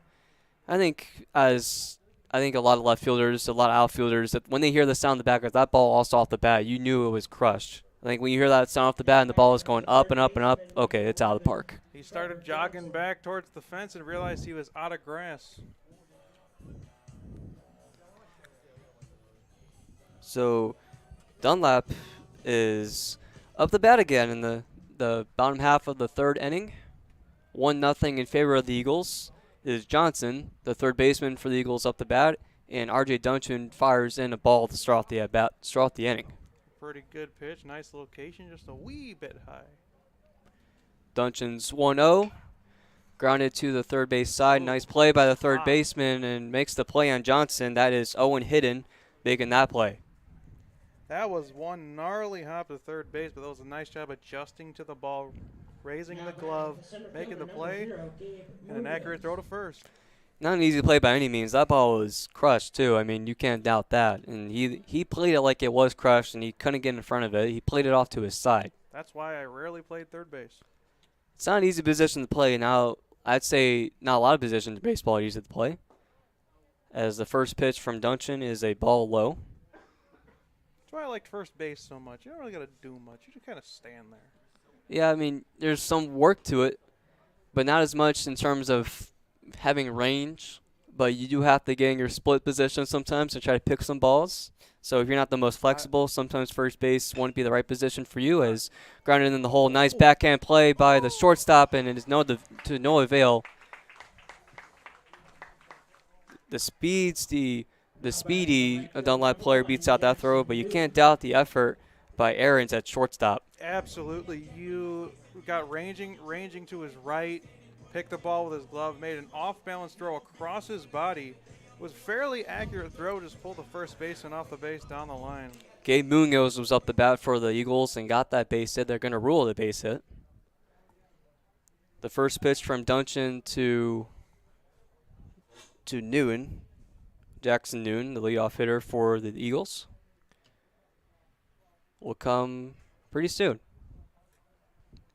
I think a lot of left fielders, a lot of outfielders, that when they hear the sound in the back of that ball also off the bat, you knew it was crushed. I think when you hear that sound off the bat and the ball is going up and up and up, okay, it's out of the park. He started jogging back towards the fence and realized he was out of grass. So Dunlap is up the bat again in the bottom half of the third inning. 1-0 in favor of the Eagles. It is Johnson, the third baseman for the Eagles, up the bat, and R.J. Duncan fires in a ball to start off the inning. Pretty good pitch, nice location, just a wee bit high. Duncan's 1-0, grounded to the third base side. Nice play by the third baseman and makes the play on Johnson. That is Owen Hidden making that play. That was one gnarly hop to third base, but that was a nice job adjusting to the ball, raising the glove, making the play, and an accurate throw to first. Not an easy play by any means. That ball was crushed, too. I mean, you can't doubt that. And he played it like it was crushed, and he couldn't get in front of it. He played it off to his side. That's why I rarely played third base. It's not an easy position to play. Now, I'd say not a lot of positions in baseball are easy to play, as the first pitch from Duncan is a ball low. That's why I liked first base so much. You don't really got to do much. You just kind of stand there. Yeah, I mean, there's some work to it, but not as much in terms of having range. But you do have to get in your split position sometimes and try to pick some balls. So if you're not the most flexible, sometimes first base won't be the right position for you, as grounded in the hole. Nice backhand play by the shortstop, and it is to no avail. The speeds the the speedy Dunlap player beats out that throw, but you can't doubt the effort by Aarons at shortstop. Absolutely. You got ranging to his right, picked the ball with his glove, made an off-balance throw across his body. It was fairly accurate throw, just pulled the first baseman off the base down the line. Gabe Munoz was up the bat for the Eagles and got that base hit. They're going to rule the base hit. The first pitch from Duncan to Noon. Jackson Noon, the leadoff hitter for the Eagles, will come pretty soon.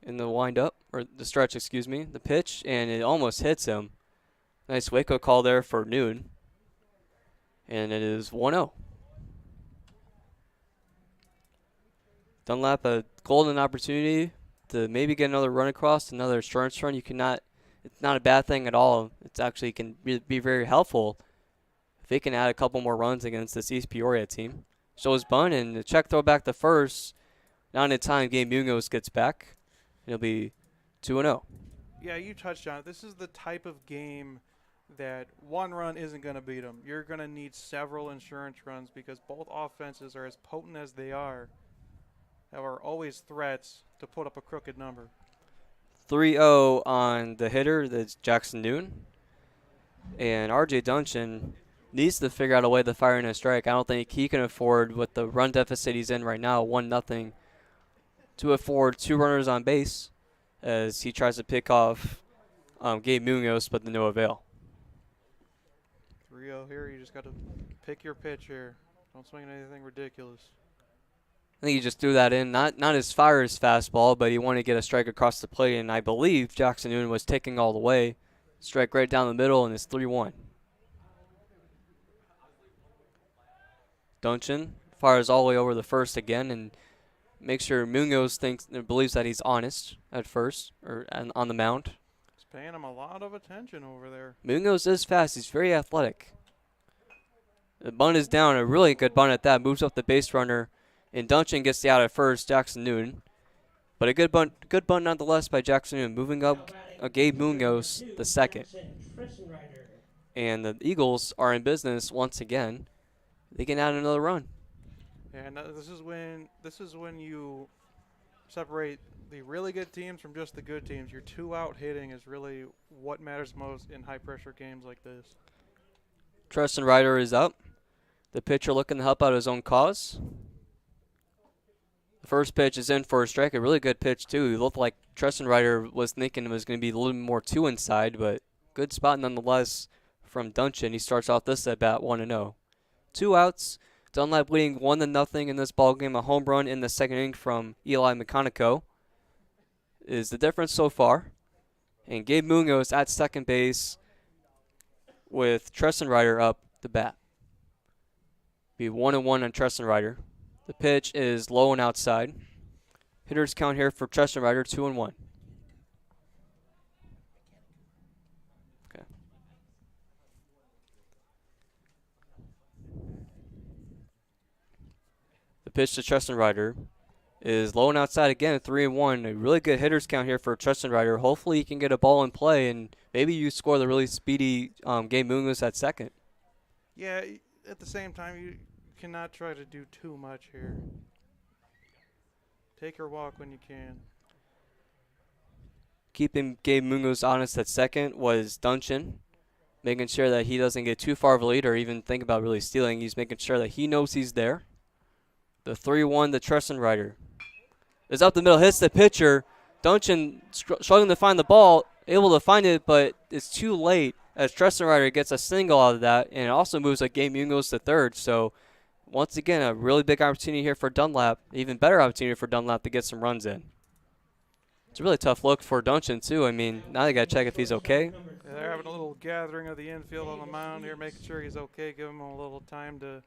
In the windup, or the stretch, excuse me, the pitch, and it almost hits him. Nice wake-up call there for Noon. And it is 1-0. Dunlap, a golden opportunity to maybe get another run across, another insurance run. It's not a bad thing at all. It's actually can be very helpful if they can add a couple more runs against this East Peoria team. So is bunt, and the check throw back to first. Now in time, Gabe Munoz gets back. It'll be 2-0. Yeah, you touched on it. This is the type of game that one run isn't going to beat them. You're going to need several insurance runs because both offenses are as potent as they are always threats to put up a crooked number. 3-0 on the hitter, that's Jackson Noon. And R.J. Duncan needs to figure out a way to fire in a strike. I don't think he can afford, with the run deficit he's in right now, 1-0, to afford 2 runners on base as he tries to pick off Gabe Munoz, but to no avail. 3-0 here. You just got to pick your pitch here. Don't swing at anything ridiculous. I think he just threw that in, not as far as fastball, but he wanted to get a strike across the plate, and I believe Jackson Noon was taking all the way. Strike right down the middle, and it's 3-1. Duncan fires all the way over the first again, and makes sure Munoz believes that he's honest at first, or on the mound. He's paying him a lot of attention over there. Munoz is fast. He's very athletic. The bunt is down, a really good bunt at that. Moves up the base runner. And Duncan gets the out at first, Jackson Noon. But a good bunt nonetheless by Jackson Noon, moving up Gabe Munoz the second. And the Eagles are in business once again. They can add another run. And this is when you separate the really good teams from just the good teams. Your 2-out hitting is really what matters most in high-pressure games like this. Tristan Ryder is up. The pitcher looking to help out his own cause. The first pitch is in for a strike. A really good pitch, too. He looked like Tristan Ryder was thinking it was going to be a little more 2 inside, but good spot nonetheless from Duncan. He starts off this at bat 1-0. 2 outs. Dunlap leading 1-0 in this ballgame. A home run in the second inning from Eli Meconico is the difference so far. And Gabe Munoz at second base with Tristan Ryder up the bat. Be 1-1 on Tristan Ryder. The pitch is low and outside. Hitters count here for Tristan Ryder, 2-1. Okay. The pitch to Tristan Ryder is low and outside again, 3-1. A really good hitters count here for Tristan Ryder. Hopefully he can get a ball in play, and maybe you score the really speedy Gabe Munoz at second. Yeah, at the same time, you cannot try to do too much here. Take your walk when you can. Keeping Gabe Munoz honest at second was Duncan, making sure that he doesn't get too far of a lead or even think about really stealing. He's making sure that he knows he's there. The 3-1 to Tristan Ryder is up the middle, hits the pitcher. Duncan struggling to find the ball, able to find it, but it's too late as Tristan Ryder gets a single out of that, and it also moves a Gabe Munoz to third. So once again, a really big opportunity here for Dunlap, even better opportunity for Dunlap to get some runs in. It's a really tough look for Duncan, too. I mean, now they got to check if he's okay. Yeah, they're having a little gathering of the infield on the mound here, making sure he's okay, give him a little time to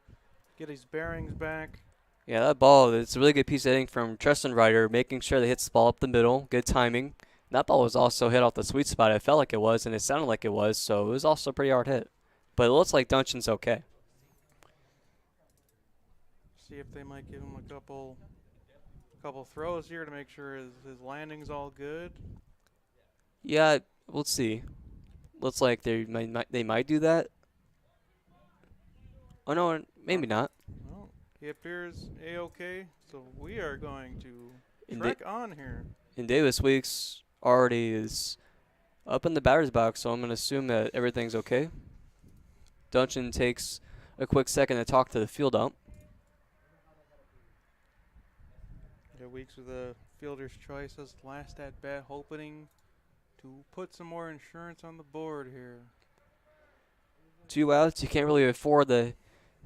get his bearings back. Yeah, that ball, it's a really good piece of hitting from Tristan Ryder, making sure they hits the ball up the middle. Good timing. That ball was also hit off the sweet spot. It felt like it was, and it sounded like it was, so it was also a pretty hard hit. But it looks like Duncan's okay. See if they might give him a couple throws here to make sure his landing's all good. Yeah, we'll see. Looks like they might do that. Oh no, maybe not. Well, he appears A-OK, so we are going to And, trek on here. and Davis Weeks already is up in the batter's box, so I'm going to assume that everything's okay. Dungeon takes a quick second to talk to the field ump. Yeah, Weeks with a fielder's choice as last at bat, hoping to put some more insurance on the board here. 2 outs. You can't really afford to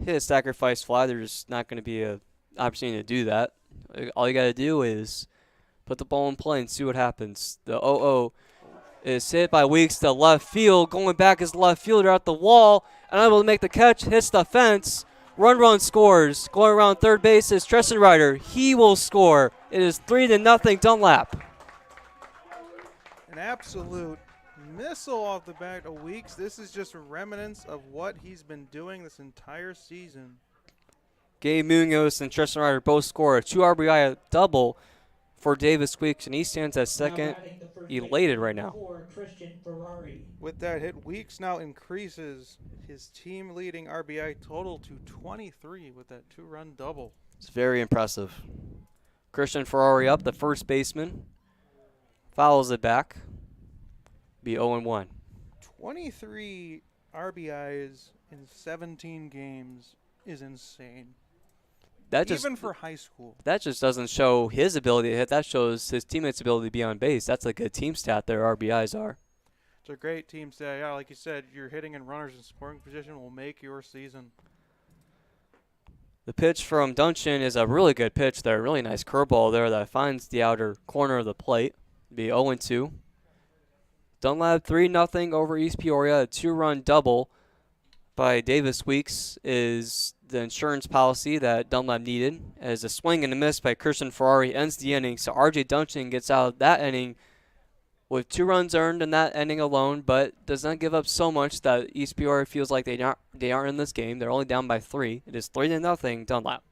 hit a sacrifice fly. There's not going to be a opportunity to do that. All you got to do is put the ball in play and see what happens. The 0-0 is hit by Weeks to left field. Going back is left fielder at the wall. Unable to make the catch. Hits the fence. Run scores. Going around third base is Treston Ryder. He will score. It is 3-0 Dunlap. An absolute missile off the bat of Weeks. This is just remnants of what he's been doing this entire season. Gabe Munoz and Tristan Ryder both score a 2 RBI double for Davis Weeks, and he stands at second, elated right now. With that hit, Weeks now increases his team-leading RBI total to 23 with that 2-run double. It's very impressive. Christian Ferrari up, the first baseman, fouls it back. Be 0-1. 23 RBIs in 17 games is insane. Even for high school. That just doesn't show his ability to hit. That shows his teammates' ability to be on base. That's a good team stat there, RBIs are. It's a great team stat. Yeah, like you said, your hitting and runners in scoring position will make your season. The pitch from Duncan is a really good pitch there. Really nice curveball there that finds the outer corner of the plate. Be 0-2. Dunlap 3-0 over East Peoria. A 2-run double by Davis Weeks is the insurance policy that Dunlap needed, as a swing and a miss by Christian Ferrari ends the inning. So RJ Duncan gets out of that inning with 2 runs earned in that inning alone, but does not give up so much that East Peoria feels like they aren't in this game. They're only down by 3. It is 3-0 Dunlap.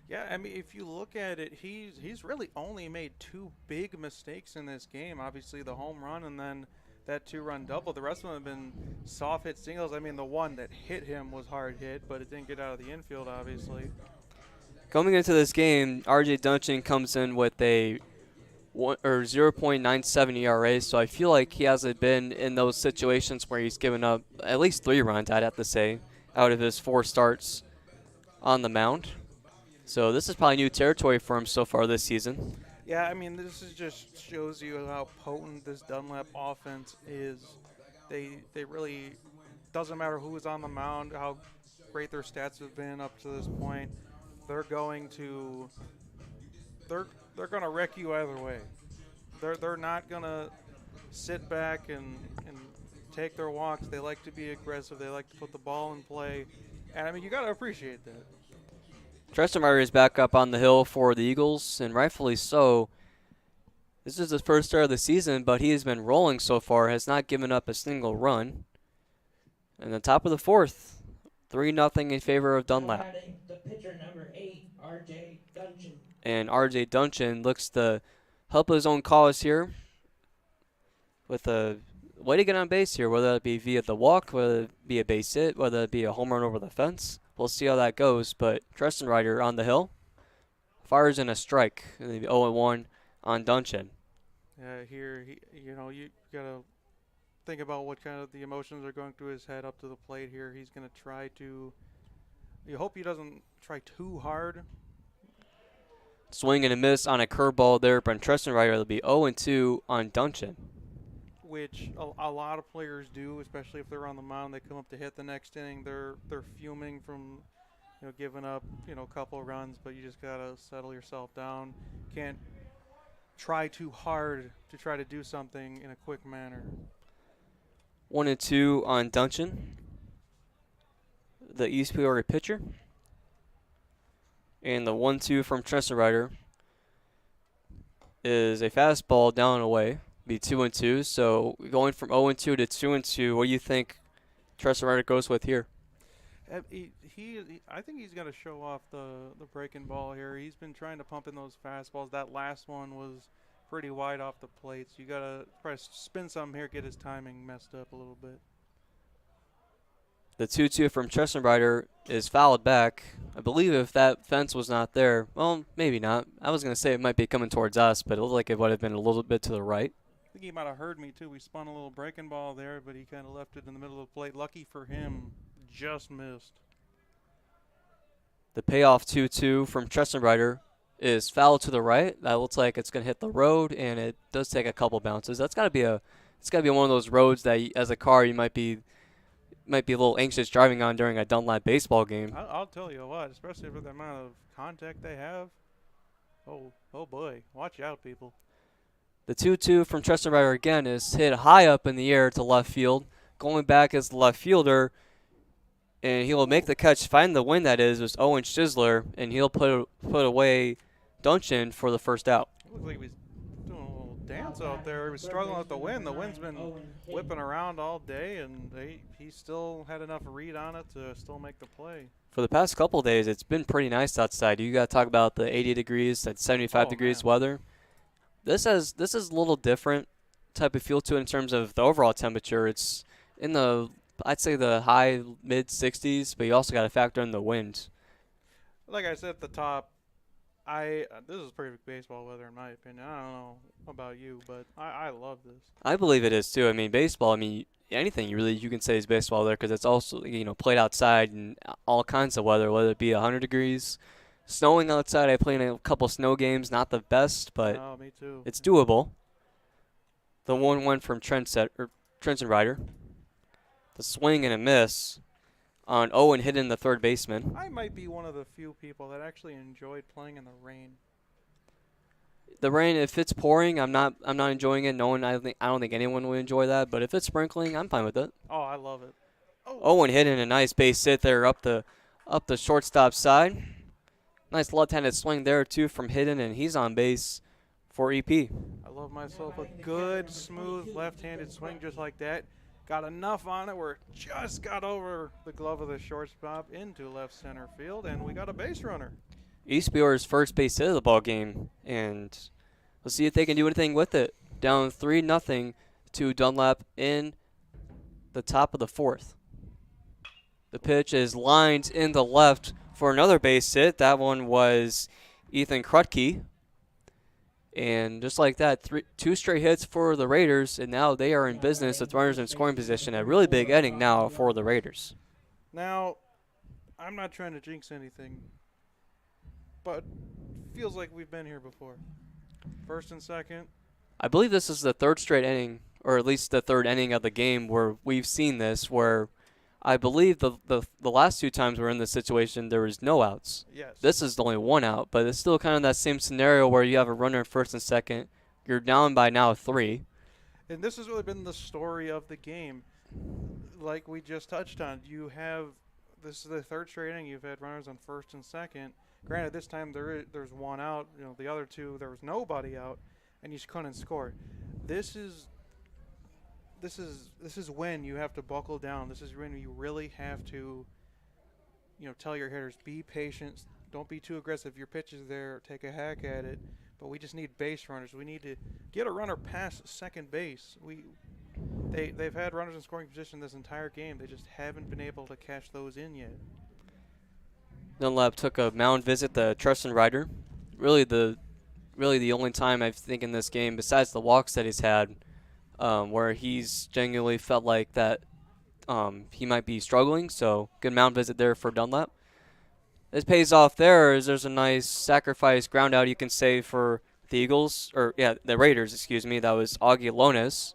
Yeah, I mean, if you look at it, he's really only made 2 big mistakes in this game. Obviously, the home run and then that 2-run double. The rest of them have been soft hit singles. I mean, the one that hit him was hard hit, but it didn't get out of the infield, obviously. Coming into this game, RJ Duncan comes in with a 0.97 ERA, so I feel like he hasn't been in those situations where he's given up at least 3 runs, I'd have to say, out of his 4 starts on the mound. So this is probably new territory for him so far this season. Yeah, I mean, this is just shows you how potent this Dunlap offense is. They really, doesn't matter who is on the mound, how great their stats have been up to this point. They're going to wreck you either way. They're not gonna sit back and take their walks. They like to be aggressive. They like to put the ball in play, and I mean, you gotta appreciate that. Treston Ryder is back up on the hill for the Eagles, and rightfully so. This is his first start of the season, but he has been rolling so far, has not given up a single run. And the top of the 4th, 3-0 in favor of Dunlap. The pitcher number 8, RJ Duncan. And RJ Duncan looks to help his own cause here with a way to get on base here, whether it be via the walk, whether it be a base hit, whether it be a home run over the fence. We'll see how that goes, but Treston Ryder on the hill fires in a strike, and the 0-1 on Duncan. Yeah, here, you gotta think about what kind of the emotions are going through his head up to the plate here. He's gonna try to. You hope he doesn't try too hard. Swing and a miss on a curveball there, but Treston Ryder will be 0-2 on Duncan. Which a lot of players do, especially if they're on the mound. They come up to hit the next inning. They're fuming from, giving up, a couple of runs. But you just gotta settle yourself down. Can't try too hard to try to do something in a quick manner. 1-2 on Duncan, the East Peoria pitcher, and the 1-2 from Treston Ryder is a fastball down and away. Be 2-2. So going from 0-2 to 2-2, what do you think Treston Ryder goes with here? I think he's going to show off the breaking ball here. He's been trying to pump in those fastballs. That last one was pretty wide off the plate. So you got to try to spin some here, get his timing messed up a little bit. The 2-2 from Chesson is fouled back. I believe if that fence was not there, well, maybe not. I was going to say it might be coming towards us, but it looked like it would have been a little bit to the right. I think he might have heard me too. We spun a little breaking ball there, but he kind of left it in the middle of the plate. Lucky for him, just missed. The payoff 2-2 from Chesson is fouled to the right. That looks like it's going to hit the road, and it does take a couple bounces. It's got to be one of those roads that as a car you might be a little anxious driving on during a Dunlap baseball game. I'll tell you what, especially for the amount of contact they have. Oh boy, watch out, people. The 2-2 from Chesson again is hit high up in the air to left field. Going back as the left fielder, and he will make the catch, find the win that is, was Owen Schisler, and he'll put away Duncan for the first out. It looked like he was doing a little dance out there. He was struggling with the wind. The wind's been whipping around all day, and he still had enough read on it to still make the play. For the past couple of days, it's been pretty nice outside. You got to talk about the 80 degrees, that 75 degrees weather. This is a little different type of feel to it in terms of the overall temperature. It's in the, I'd say, the high mid 60s, but you also got to factor in the wind. Like I said at the top, this is perfect baseball weather in my opinion. I don't know about you, but I love this. I believe it is too. I mean, baseball. I mean, anything you can say is baseball there because it's also played outside in all kinds of weather, whether it be 100 degrees. Snowing outside, I played in a couple snow games. Not the best, but me too. It's doable. The 1-1 from Trenton Rider. The swing and a miss on Owen hitting the third baseman. I might be one of the few people that actually enjoyed playing in the rain. The rain, if it's pouring, I'm not enjoying it. I don't think anyone would enjoy that. But if it's sprinkling, I'm fine with it. Oh, I love it. Owen hitting a nice base hit there up the shortstop side. Nice left-handed swing there, too, from Hidden, and he's on base for EP. I love myself a good, smooth, left-handed swing just like that. Got enough on it where it just got over the glove of the shortstop into left center field, and we got a base runner. East Peoria's first base hit of the ball game, and we'll see if they can do anything with it. Down 3-0 to Dunlap in the top of the fourth. The pitch is lined in the left for another base hit. That one was Ethan Krutke. And just like that, 2 straight hits for the Raiders, and now they are in business with runners in scoring position. A really big inning now for the Raiders. Now, I'm not trying to jinx anything, but feels like we've been here before. First and second. I believe this is the third straight inning, or at least the third inning of the game where we've seen this, where I believe the last 2 times we're in this situation, there was no outs. Yes. This is only 1 out, but it's still kind of that same scenario where you have a runner first and second. You're down by now 3. And this has really been the story of the game. Like we just touched on, this is the third straight inning. You've had runners on first and second. Granted, this time there's 1 out. The other 2, there was nobody out, and you just couldn't score. This is when you have to buckle down. This is when you really have to, tell your hitters, be patient. Don't be too aggressive. Your pitch is there. Take a hack at it. But we just need base runners. We need to get a runner past second base. They've had runners in scoring position this entire game. They just haven't been able to cash those in yet. Dunlap took a mound visit to Tristan Ryder. Really the only time I think in this game, besides the walks that he's had, where he's genuinely felt like that he might be struggling. So good mound visit there for Dunlap. This pays off there as there's a nice sacrifice ground out, you can say, for the the Raiders, excuse me. That was Augie Lones.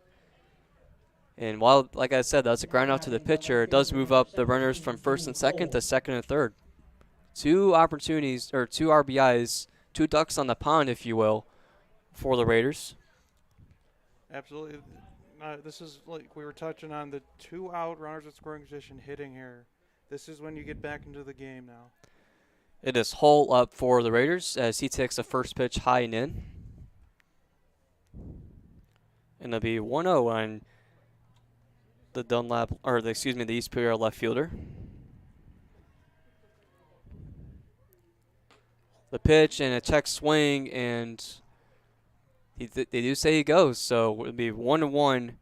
And while, like I said, that's a ground out to the pitcher, it does move up the runners from first and second to second and third. 2 opportunities, or 2 RBIs, 2 ducks on the pond, if you will, for the Raiders. Absolutely. This is like we were touching on, the 2 out runners at scoring position hitting here. This is when you get back into the game now. It is hole up for the Raiders as he takes the first pitch high and in. And it'll be 1-0 on the East Peoria left fielder. The pitch and a check swing, and they do say he goes, so it'll be 1-1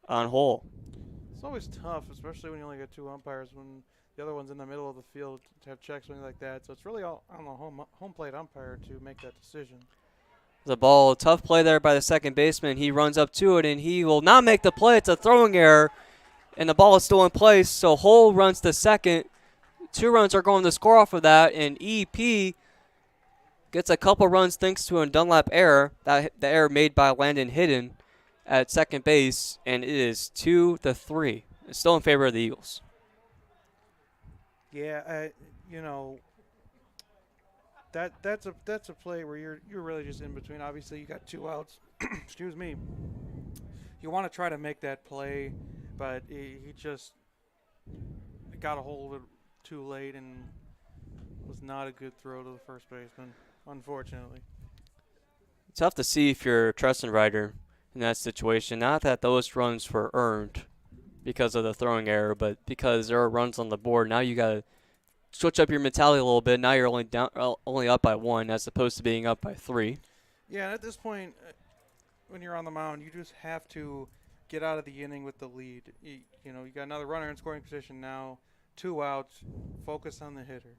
on hole. It's always tough, especially when you only got 2 umpires, when the other one's in the middle of the field to have check swings like that. So it's really all on the home plate umpire to make that decision. The ball, tough play there by the second baseman. He runs up to it, and he will not make the play. It's a throwing error, and the ball is still in place. So Hull runs to second. 2 runs are going to score off of that, and EP gets a couple runs thanks to a Dunlap error, the error made by Landon Hidden at second base, and it is 2-3. It's still in favor of the Eagles. Yeah, that's a play where you're really just in between. Obviously, you got 2 outs. Excuse me. You want to try to make that play, but he just got a hold of it too late and was not a good throw to the first baseman, unfortunately. Tough to see if you're Tristan Ryder in that situation. Not that those runs were earned because of the throwing error, but because there are runs on the board. Now you got to switch up your mentality a little bit. Now you're only up by 1 as opposed to being up by 3. Yeah, and at this point, when you're on the mound, you just have to get out of the inning with the lead. You got another runner in scoring position now, 2 outs, focus on the hitter.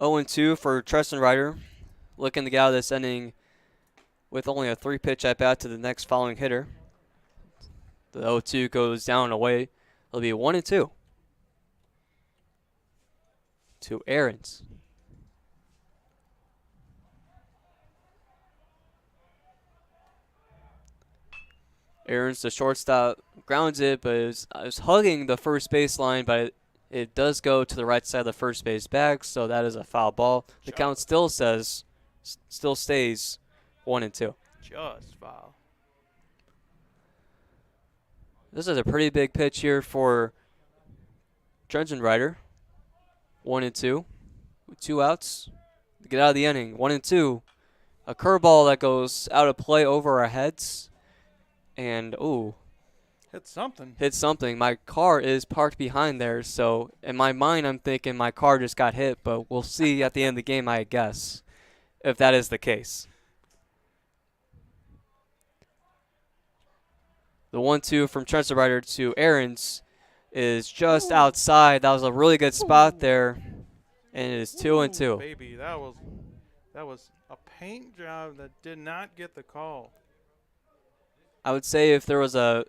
0-2 for Tristan Ryder, looking to get out of this inning with only a 3-pitch at bat to the next following hitter. The 0-2 goes down and away. It'll be 1-2 to Aarons. Aarons, the shortstop, grounds it, but is hugging the first baseline, but it does go to the right side of the first base bag, so that is a foul ball. The count still stays 1-2. Just foul. This is a pretty big pitch here for Tristan Ryder. 1-2 with 2 outs to get out of the inning. 1-2. A curveball that goes out of play over our heads. And, hit something. Hit something. My car is parked behind there, so in my mind I'm thinking my car just got hit, but we'll see at the end of the game, I guess, if that is the case. The 1-2 from Tristan Ryder to Aarons is just outside. That was a really good spot there, and it is 2-2. Baby, that was a paint job that did not get the call. I would say if there was a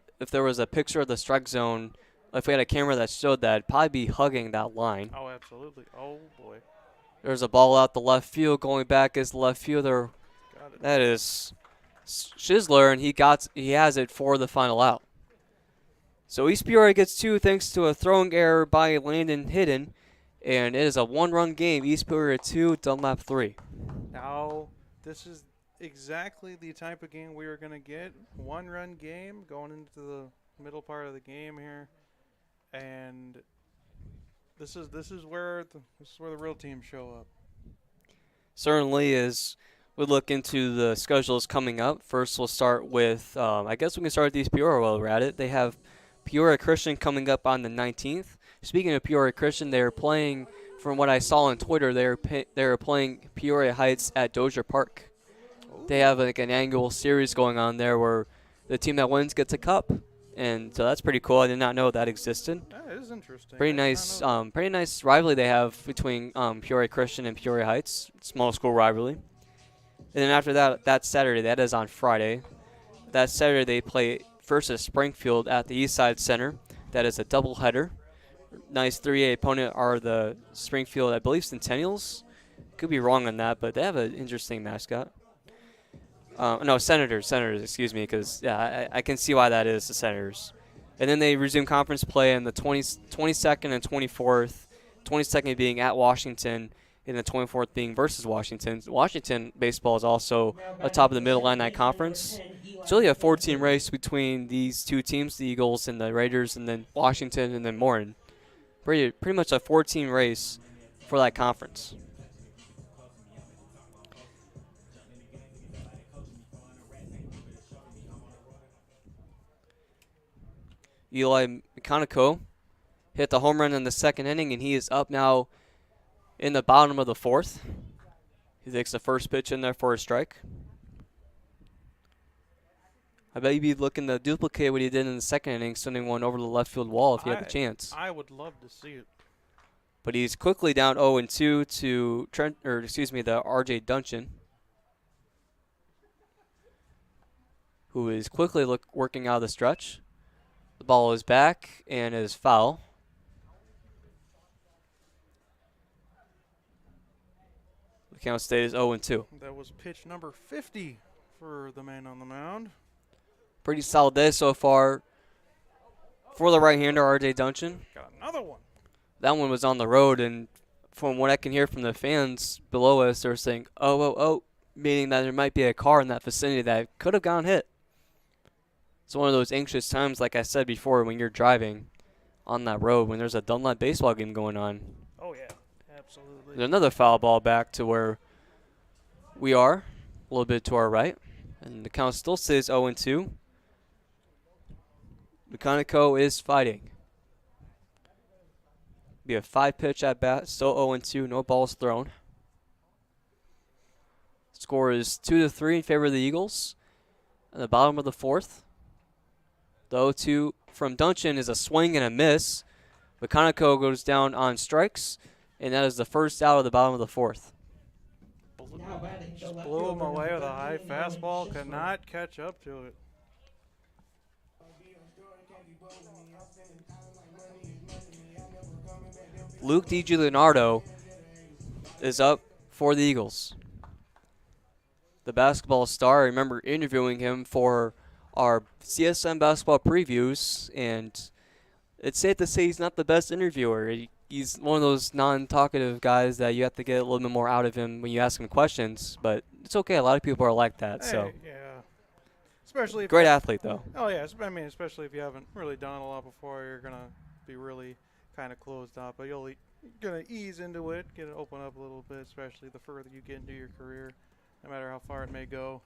picture of the strike zone, if we had a camera that showed that, it'd probably be hugging that line. Oh, absolutely. Oh, boy. There's a ball out the left field. Going back is the left fielder. That is Schizler, and he has it for the final out. So East Peoria gets 2 thanks to a throwing error by Landon Hidden, and it is a 1-run game. East Peoria 2, Dunlap 3. Now, this is exactly the type of game we were going to get. 1-run game going into the middle part of the game here, and this is where the real teams show up. Certainly, as we look into the schedules coming up, first we'll start with I guess we can start with East Peoria while we're at it. They have Peoria Christian coming up on the 19th. Speaking of Peoria Christian, they are playing, from what I saw on Twitter, they are playing Peoria Heights at Dozier Park. They have like an annual series going on there where the team that wins gets a cup, and so that's pretty cool. I did not know that existed. That is interesting. Pretty nice rivalry they have between Peoria Christian and Peoria Heights. Small school rivalry. And then after that Saturday, that is on Friday. That Saturday they play versus Springfield at the Eastside Center. That is a doubleheader. Nice 3A opponent are the Springfield, I believe, Centennials. Could be wrong on that, but they have an interesting mascot. No, Senators, excuse me, because, yeah, I can see why that is, the Senators. And then they resume conference play on the 22nd and 24th, 22nd being at Washington, and the 24th being versus Washington. Washington baseball is also atop of the Mid-Illini Conference. It's really a 4-team race between these 2 teams, the Eagles and the Raiders, and then Washington and then Morin. Pretty much a 4-team race for that conference. Eli McConico hit the home run in the second inning, and he is up now in the bottom of the 4th. He takes the first pitch in there for a strike. I bet you'd be looking to duplicate what he did in the second inning, sending one over the left field wall if he had the chance. I would love to see it. But he's quickly down 0-2 to the R.J. Duncan, who is quickly working out of the stretch. The ball is back and is foul. The count stays 0-2. That was pitch number 50 for the man on the mound. Pretty solid day so far for the right-hander, R.J. Duncan. Got another one. That one was on the road, and from what I can hear from the fans below us, they're saying, oh, meaning that there might be a car in that vicinity that could have gone hit. It's one of those anxious times, like I said before, when you're driving on that road, when there's a Dunlap baseball game going on. Oh, yeah, absolutely. There's another foul ball back to where we are, a little bit to our right, and the count still stays 0-2. Mechanico is fighting. Be a 5-pitch at bat, still 0-2, no balls thrown. Score is 2-3 in favor of the Eagles. At the bottom of the fourth, the 0-2 from Duncan is a swing and a miss. Mechanico goes down on strikes, and that is the first out of the bottom of the fourth. Just blew him away with a high fastball, could not catch up to it. Luke DiGiuliardo is up for the Eagles. The basketball star, I remember interviewing him for our CSM basketball previews, and it's safe to say he's not the best interviewer. He's one of those non-talkative guys that you have to get a little bit more out of him when you ask him questions, but it's okay. A lot of people are like that. Hey, so yeah. Especially if great athlete, though. Oh, yeah. I mean, especially if you haven't really done a lot before, you're going to be really kind of closed off. But you're going to ease into it, get it open up a little bit, especially the further you get into your career, no matter how far it may go.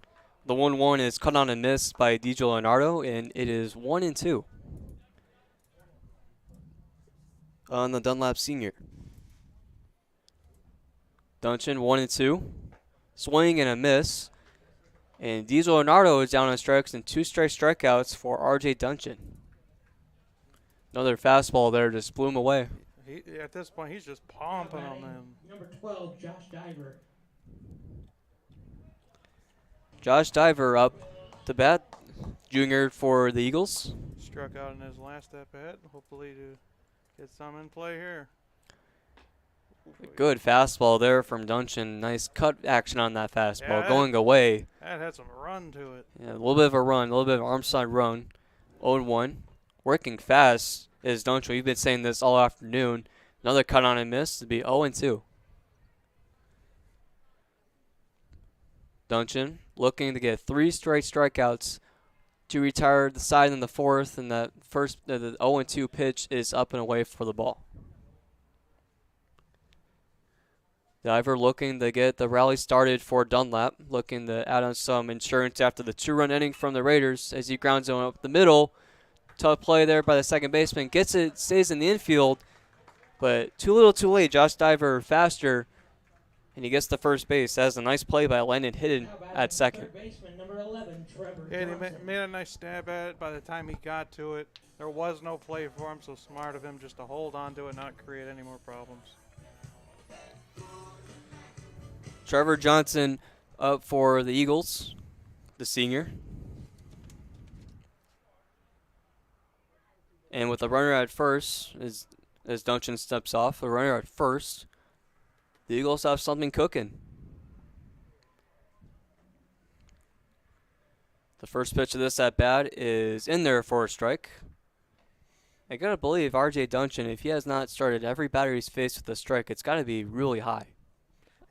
The 1-1 is cut on and missed by DiGiuliardo, and it is 1-2 on the Dunlap senior. Duncan 1-2, swing and a miss, and DiGiuliardo is down on strikes and 2 straight strikeouts for R.J. Duncan. Another fastball there just blew him away. At this point, he's just pumping on them. Number 12, Josh Diver. Josh Diver up to bat, junior for the Eagles. Struck out in his last at-bat. Hopefully to get some in play here. Good fastball there from Duncan. Nice cut action on that fastball, Yeah, going away. That had some run to it. Yeah, a little bit of a run, a little bit of an arm side run. 0-1. Working fast is Duncan. You've been saying this all afternoon. Another cut on and miss to be 0-2. Duncan looking to get 3 straight strikeouts to retire the side in the fourth, and that first the 0-2 pitch is up and away for the ball. Diver looking to get the rally started for Dunlap, looking to add on some insurance after the 2-run inning from the Raiders as he grounds one up the middle. Tough play there by the second baseman. Gets it, stays in the infield, but too little too late. Josh Diver faster, and he gets the first base. That is a nice play by Landon Hidden at second. Third baseman, number 11, Trevor Yeah, and he Johnson. made a nice stab at it. By the time he got to it, there was no play for him, so smart of him just to hold on to it, not create any more problems. Trevor Johnson up for the Eagles, the senior. And with the runner at first, as Duncan steps off, the runner at first, the Eagles have something cooking. The first pitch of this at bat is in there for a strike. I gotta believe R.J. Duncan, if he has not started every batter he's faced with a strike, it's gotta be really high.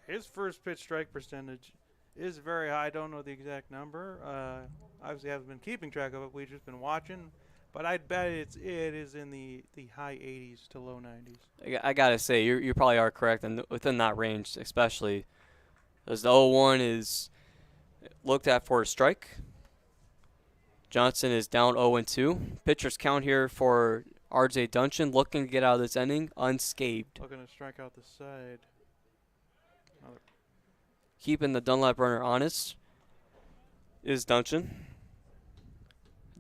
His first pitch strike percentage is very high. I don't know the exact number. Obviously, I haven't been keeping track of it. We've just been watching. But I'd bet it is in the high 80s to low 90s. I gotta say, you probably are correct, and within that range, especially as the 0-1 is looked at for a strike. Johnson is down 0-2. Pitcher's count here for R.J. Duncan, looking to get out of this inning unscathed. Looking to strike out the side. Keeping the Dunlap runner honest is Duncan.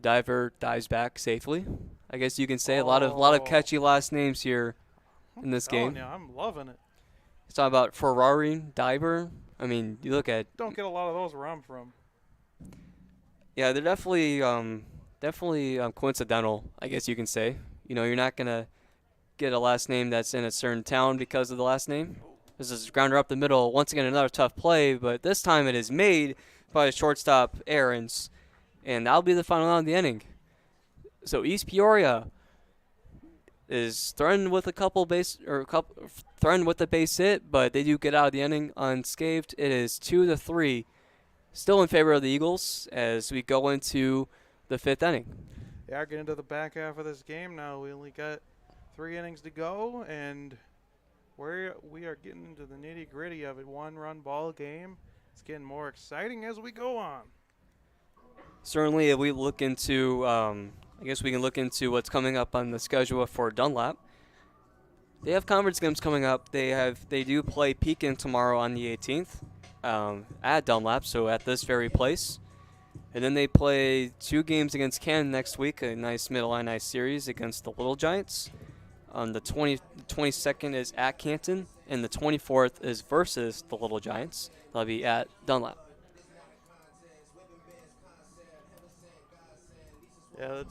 Diver dives back safely. I guess you can say a lot of catchy last names here in this game. Yeah, I'm loving it. It's talking about Ferrari, Diver. I mean, you look at. Don't get a lot of those where I'm from. Yeah, they're definitely coincidental, I guess you can say. You know, you're not gonna get a last name that's in a certain town because of the last name. This is grounder up the middle. Once again, another tough play, but this time it is made by the shortstop Aarons, and that'll be the final out of the inning. So East Peoria is threatened with threatened with a base hit, but they do get out of the inning unscathed. It is 2-3, still in favor of the Eagles as we go into the 5th inning. Yeah, getting into the back half of this game now. We only got 3 innings to go, and we are getting into the nitty gritty of it. 1-run ball game. It's getting more exciting as we go on. Certainly, if we look into, I guess we can look into what's coming up on the schedule for Dunlap. They have conference games coming up. They do play Pekin tomorrow on the 18th at Dunlap, so at this very place. And then they play 2 games against Canton next week, a nice Mid-Illini series against the Little Giants. The 22nd is at Canton, and the 24th is versus the Little Giants. They'll be at Dunlap. Yeah,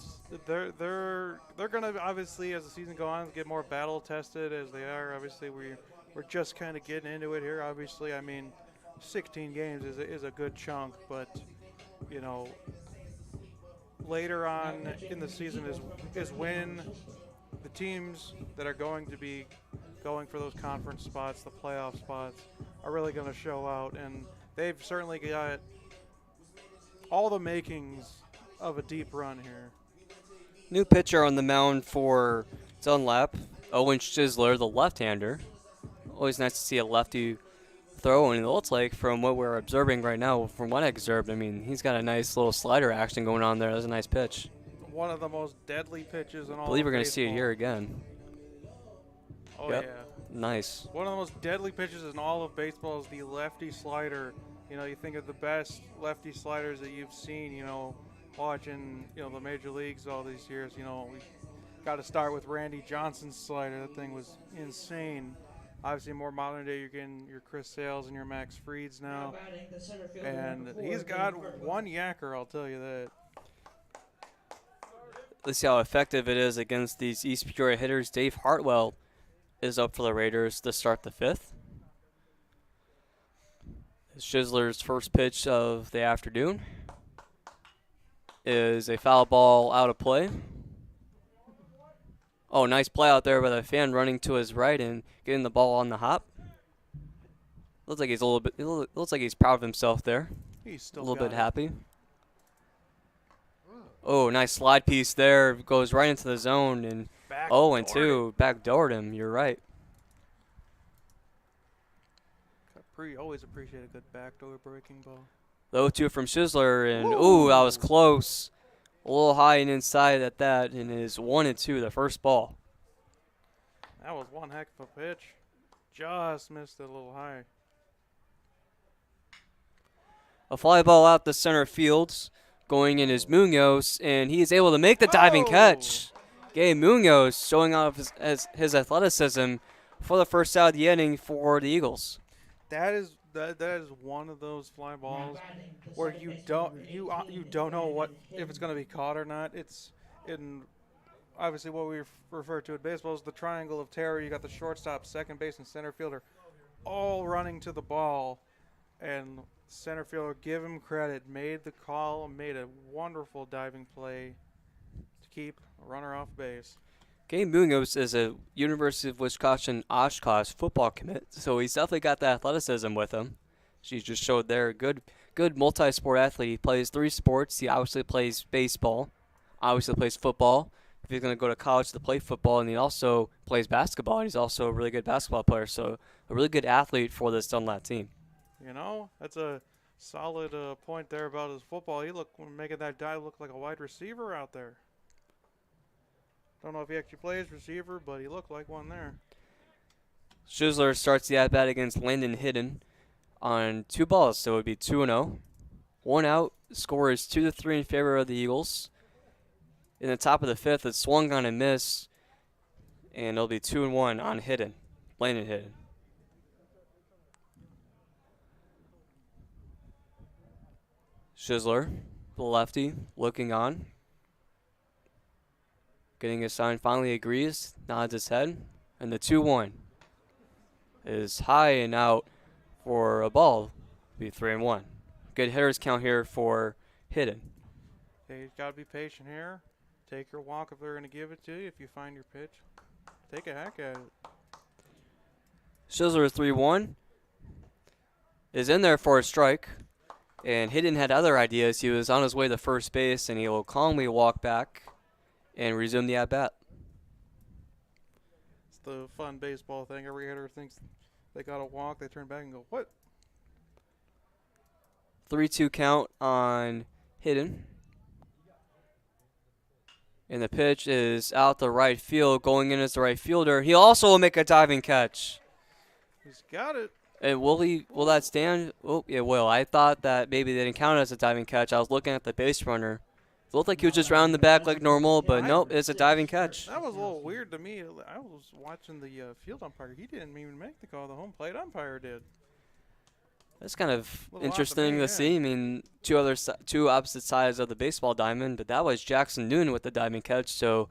they're gonna obviously, as the season goes on, get more battle tested as they are. Obviously, we're just kind of getting into it here. Obviously, I mean, 16 games is a good chunk, but you know, later on in the season is when the teams that are going to be going for those conference spots, the playoff spots, are really going to show out, and they've certainly got all the makings of a deep run here. New pitcher on the mound for Dunlap, Owen Schisler, the left-hander. Always nice to see a lefty throw, and it looks like from what we're observing right now, from what I observed, I mean, he's got a nice little slider action going on there. That's a nice pitch. One of the most deadly pitches in all of I believe we're going to baseball. see it here again. Oh, Yep. yeah. Nice. One of the most deadly pitches in all of baseball is the lefty slider. You know, you think of the best lefty sliders that you've seen, you know, watching, you know, the major leagues all these years. You know, we got to start with Randy Johnson's slider. That thing was insane. Obviously, more modern day, you're getting your Chris Sales and your Max Frieds now. And he's got one yacker, I'll tell you that. Let's see how effective it is against these East Peoria hitters. Dave Hartwell is up for the Raiders to start the 5th. Schisler's first pitch of the afternoon is a foul ball out of play. Oh, nice play out there by the fan running to his right and getting the ball on the hop. Looks like he's looks like he's proud of himself there. He's still a little bit it. happy. Oh, nice slide piece there. Goes right into the zone and 0-2. Backdoored him. You're right. Always appreciate a good backdoor breaking ball. 0-2 from Schisler, and ooh, that was close. A little high and inside at that, and it is 1-2, the first ball. That was one heck of a pitch. Just missed it a little high. A fly ball out the center field. Going in is Munoz, and he is able to make the diving catch. Gabe Munoz showing off his athleticism for the first out of the inning for the Eagles. That is one of those fly balls where you don't know if it's going to be caught or not. It's in obviously what we refer to in baseball is the triangle of terror. You got the shortstop, second base, and center fielder all running to the ball, and center fielder, give him credit, made the call, made a wonderful diving play to keep a runner off base. Gabe Munoz is a University of Wisconsin Oshkosh football commit, so he's definitely got the athleticism with him. She just showed there, good multi-sport athlete. He plays 3 sports. He obviously plays baseball, obviously plays football. If he's going to go to college to play football, and he also plays basketball, and he's also a really good basketball player, so a really good athlete for this Dunlap team. You know, that's a solid point there about his football. He making that dive look like a wide receiver out there. Don't know if he actually plays receiver, but he looked like one there. Schisler starts the at-bat against Landon Hidden on 2 balls, so it would be 2-0. 1 out. Score is 2-3 in favor of the Eagles. In the top of the fifth, it swung on and missed, and it'll be 2-1 on Hidden. Landon Hidden. Schizler, the lefty, looking on. Getting a sign, finally agrees, nods his head, and the 2-1 is high and out for a ball. It'll be 3-1. Good hitters count here for Hidden. Okay, you got to be patient here. Take your walk if they're going to give it to you. If you find your pitch, take a hack at it. Schizler 3-1 is in there for a strike, and Hidden had other ideas. He was on his way to first base, and he will calmly walk back and resume the at-bat. It's the fun baseball thing. Every hitter thinks they got to walk. They turn back and go, what? 3-2 count on Hidden. And the pitch is out the right field. Going in as the right fielder. He also will make a diving catch. He's got it. And will that stand? Oh, it will. I thought that maybe they didn't count it as a diving catch. I was looking at the base runner. It looked like he was just rounding the back like normal, but nope, it's a diving catch. That was a little weird to me. I was watching the field umpire. He didn't even make the call. The home plate umpire did. That's kind of Little odd to interesting me, to yeah. see. I mean, two opposite sides of the baseball diamond, but that was Jackson Noon with the diving catch. So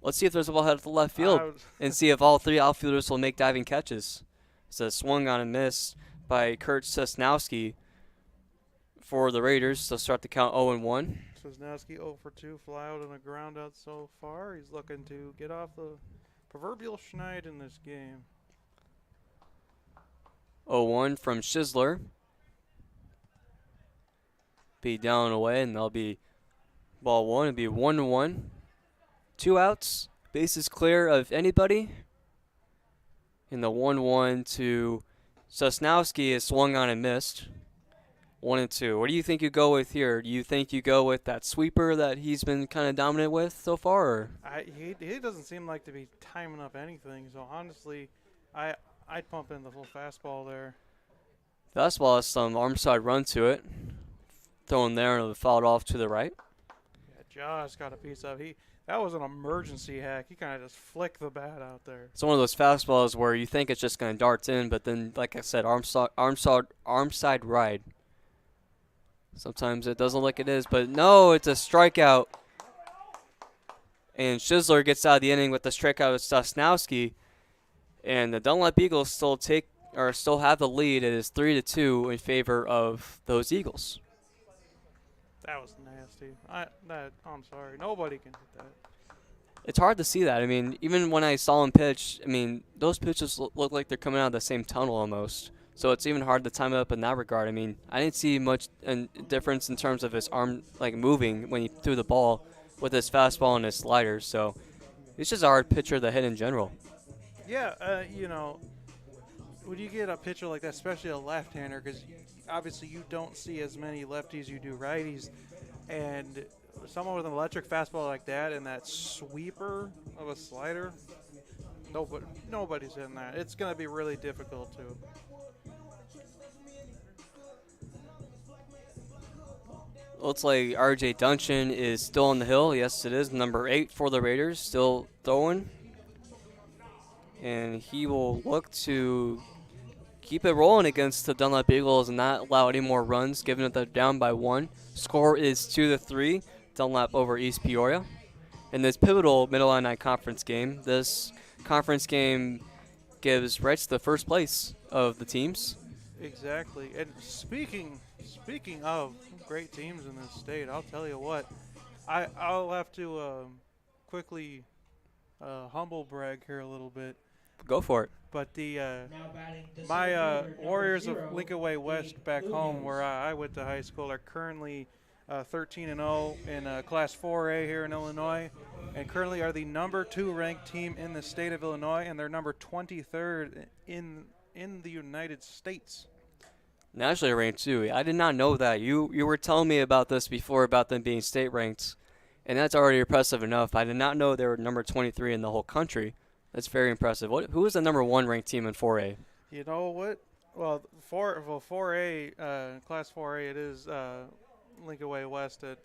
let's see if there's a ball headed to left field and see if all three outfielders will make diving catches. It's a swung on and miss by Kurt Sosnowski for the Raiders. They'll start the count 0-1. Wisniewski 0 for 2, fly out and a ground out so far. He's looking to get off the proverbial schneid in this game. 0-1 from Schizler. Be down and away, and they'll be ball one. It'll be 1-1. 2 outs. Bases clear of anybody. And the 1-1 to Sosnowski is swung on and missed. 1-2. What do you think you go with here? Do you think you go with that sweeper that he's been kind of dominant with so far? Or? He doesn't seem like to be timing up anything. So honestly, I'd pump in the full fastball there. Fastball has some arm side run to it. Thrown there and fouled off to the right. Yeah, Josh got a piece of that was an emergency hack. He kind of just flicked the bat out there. It's one of those fastballs where you think it's just going to dart in, but then, like I said, arm side ride. Sometimes it doesn't look it is, but no, it's a strikeout. And Schizler gets out of the inning with the strikeout of Sosnowski. And the Dunlap Eagles still have the lead. It is 3-2 in favor of those Eagles. That was nasty. I'm sorry. Nobody can hit that. It's hard to see that. I mean, even when I saw him pitch, I mean, those pitches look like they're coming out of the same tunnel almost. So it's even hard to time it up in that regard. I mean, I didn't see much difference in terms of his arm moving when he threw the ball with his fastball and his sliders. So it's just a hard pitcher to hit in general. Yeah, when you get a pitcher like that, especially a left-hander, because obviously you don't see as many lefties you do righties, and someone with an electric fastball like that and that sweeper of a slider, nobody's hitting that. It's going to be really difficult to. Looks like R.J. Duncan is still on the hill. Yes, it is. Number 8 for the Raiders, still throwing. And he will look to keep it rolling against the Dunlap Eagles and not allow any more runs, given that they're down by 1. Score is 2-3, Dunlap over East Peoria. In this pivotal Mid-Illini Conference game, this conference game gives rights to the first place of the teams. Exactly. And speaking of great teams in this state, I'll tell you what, I'll have to quickly humble brag here a little bit. Go for it. But Now batting the my center fielder, Warriors number of 0, Lincoln Way West the back Blue home, Hills. where I went to high school, are currently 13-0 in Class 4A here in Illinois, and currently are the number 2 ranked team in the state of Illinois, and they're number 23rd in the United States. Nationally ranked too. I did not know that. You were telling me about this before about them being state ranked, and that's already impressive enough. I did not know they were number 23 in the whole country. That's very impressive. Who is the number 1 ranked team in 4A? You know what? Well, 4A, Class 4A, it is Lincoln Way West at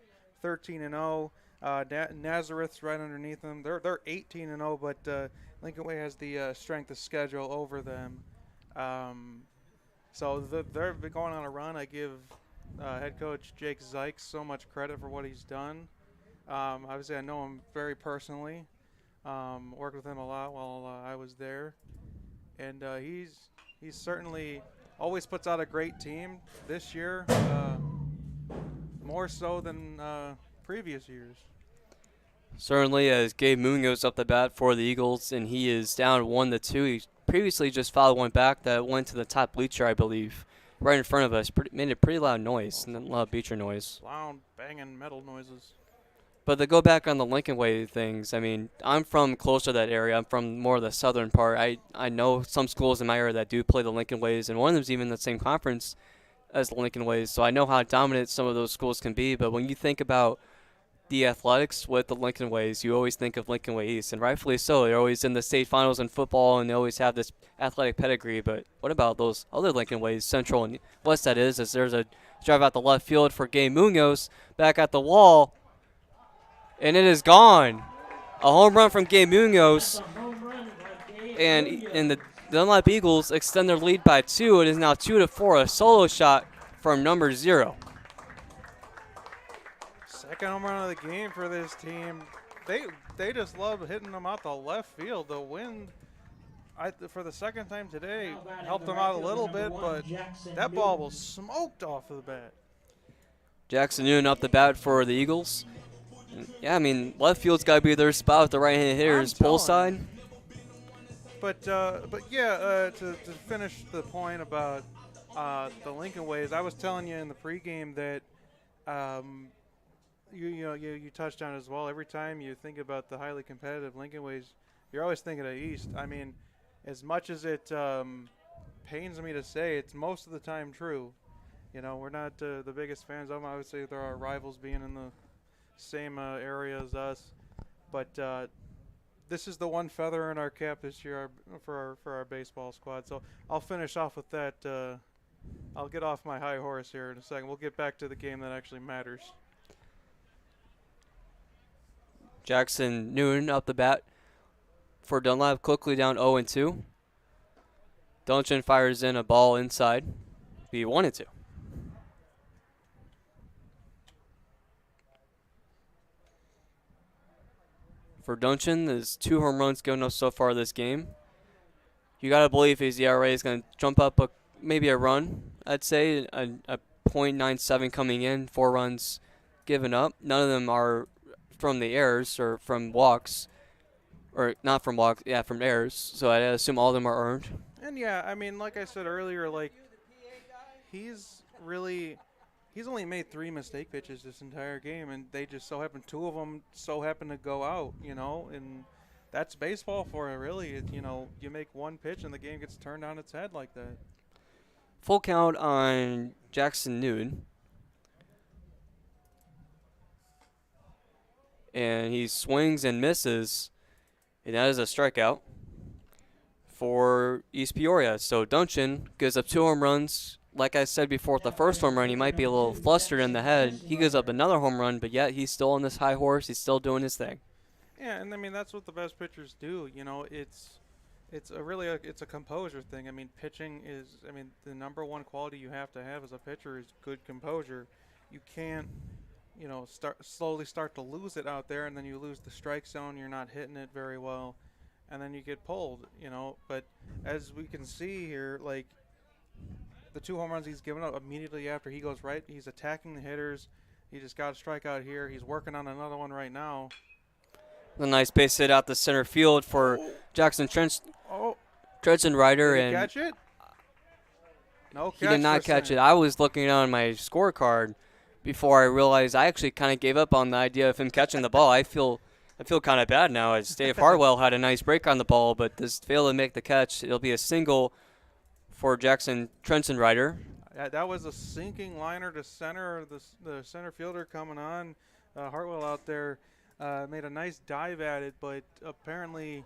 13-0. Nazareth's right underneath them. They're 18-0, but Lincoln Way has the strength of schedule over them. So they're going on a run. I give head coach Jake Zykes so much credit for what he's done. Obviously, I know him very personally. Worked with him a lot while I was there, and he's certainly always puts out a great team. This year, more so than previous years. Certainly, as Gabe Munoz up the bat for the Eagles, and he is down 1-2. He previously just fouled one back that went to the top bleacher, I believe, right in front of us. Made a pretty loud noise, and a loud bleacher noise. Loud, banging metal noises. But to go back on the Lincoln Way things, I mean, I'm from closer to that area. I'm from more of the southern part. I know some schools in my area that do play the Lincoln Ways, and one of them's even in the same conference as the Lincoln Ways. So I know how dominant some of those schools can be. But when you think about the athletics with the Lincoln Ways, you always think of Lincoln Way East, and rightfully so. They're always in the state finals in football, and they always have this athletic pedigree. But what about those other Lincoln Ways, Central and West? That is, as there's a drive out the left field for Gabe Munoz, back at the wall. And it is gone. A home run from Gabe Munoz. And the Dunlap Eagles extend their lead by 2. It is now 2-4. A solo shot from number 0. Second home run of the game for this team. They just love hitting them out the left field. The wind, for the second time today, helped them out a little bit, but that ball was smoked off of the bat. Jackson Noon up the bat for the Eagles. Yeah, I mean, left field's got to be their spot with the right-handed hitters. Pull side. But yeah, to finish the point about the Lincoln Ways, I was telling you in the pregame that you touched on it as well. Every time you think about the highly competitive Lincoln Ways, you're always thinking of East. I mean, as much as it pains me to say, it's most of the time true. You know, we're not the biggest fans of them. I would say there are rivals being in the same area as us, but this is the one feather in our cap this year for our baseball squad. So I'll finish off with that. I'll get off my high horse here in a second. We'll get back to the game that actually matters. Jackson Noon up the bat for Dunlap, quickly down 0-2. Duncan fires in a ball inside. Be 1-2. For Duncan, there's 2 home runs given up so far this game. You got to believe his ERA is going to jump up maybe a run, I'd say, a .97 coming in, 4 runs given up. None of them are from the errors or from walks, or not from walks, yeah, from errors. So I assume all of them are earned. And yeah, I mean, like I said earlier, like he's only made 3 mistake pitches this entire game, and they just so happen 2 of them to go out, you know, and that's baseball for it, really. You make 1 pitch and the game gets turned on its head like that. Full count on Jackson Noon. And he swings and misses, and that is a strikeout for East Peoria. So Duncan gives up 2 home runs. Like I said before, with the first home run, he might be a little flustered in the head. He gives up another home run, but yet he's still on this high horse. He's still doing his thing. Yeah, and I mean that's what the best pitchers do. You know, it's a composure thing. I mean, pitching is, the number one quality you have to have as a pitcher is good composure. You can't, slowly start to lose it out there, and then you lose the strike zone. You're not hitting it very well, and then you get pulled. But as we can see here, like, the 2 home runs he's given up immediately after he goes right, he's attacking the hitters. He just got a strikeout here. He's working on another one right now. A nice base hit out the center field for Jackson Trenton Ryder. Did he catch it? No catch. He did not catch it. I was looking on my scorecard before I realized I actually kind of gave up on the idea of him catching the ball. I feel kind of bad now, as Dave Hartwell had a nice break on the ball, but this failed to make the catch. It'll be a single for Jackson Trenton Ryder. That was a sinking liner to center. The center fielder coming on. Hartwell out there made a nice dive at it, but apparently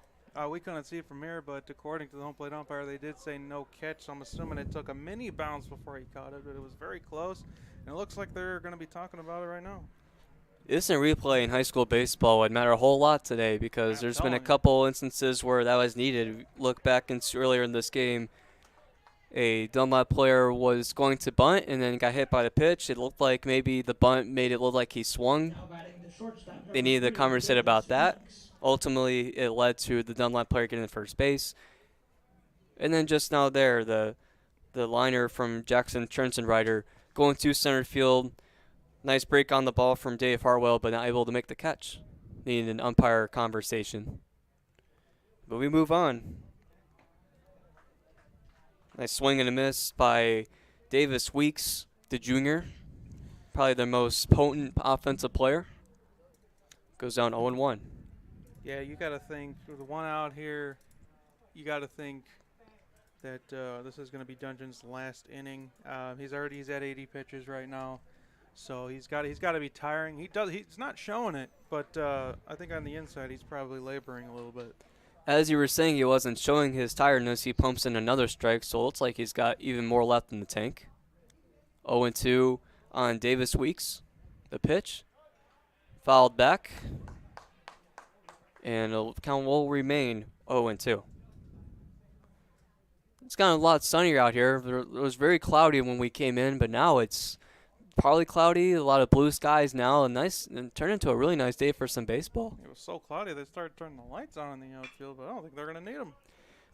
we couldn't see it from here, but according to the home plate umpire, they did say no catch, so I'm assuming it took a mini bounce before he caught it, but it was very close, and it looks like they're going to be talking about it right now. Instant replay in high school baseball would matter a whole lot today because I'm there's been a telling you. couple instances where that was needed. Look back into earlier in this game, a Dunlap player was going to bunt and then got hit by the pitch. It looked like maybe the bunt made it look like he swung. Now batting the shortstop, They number needed to 3, conversate about Davis that. Weeks. Ultimately, it led to the Dunlap player getting to first base. And then just now there, the liner from Jackson Trenton-Ryder going to center field. Nice break on the ball from Dave Hartwell, but not able to make the catch. Needing an umpire conversation. But we move on. Nice swing and a miss by Davis Weeks, the junior. Probably their most potent offensive player. Goes down 0-1. Yeah, you got to think with the one out here. You got to think that this is going to be Dungeon's last inning. He's at 80 pitches right now, so he's got to be tiring. He's not showing it, but I think on the inside he's probably laboring a little bit. As you were saying, he wasn't showing his tiredness. He pumps in another strike, so it looks like he's got even more left in the tank. 0-2 on Davis Weeks. The pitch. Fouled back. And the count will remain 0-2. It's gotten a lot sunnier out here. It was very cloudy when we came in, but now it's partly cloudy, a lot of blue skies now, and turned into a really nice day for some baseball. It was so cloudy they started turning the lights on in the outfield, but I don't think they're going to need them.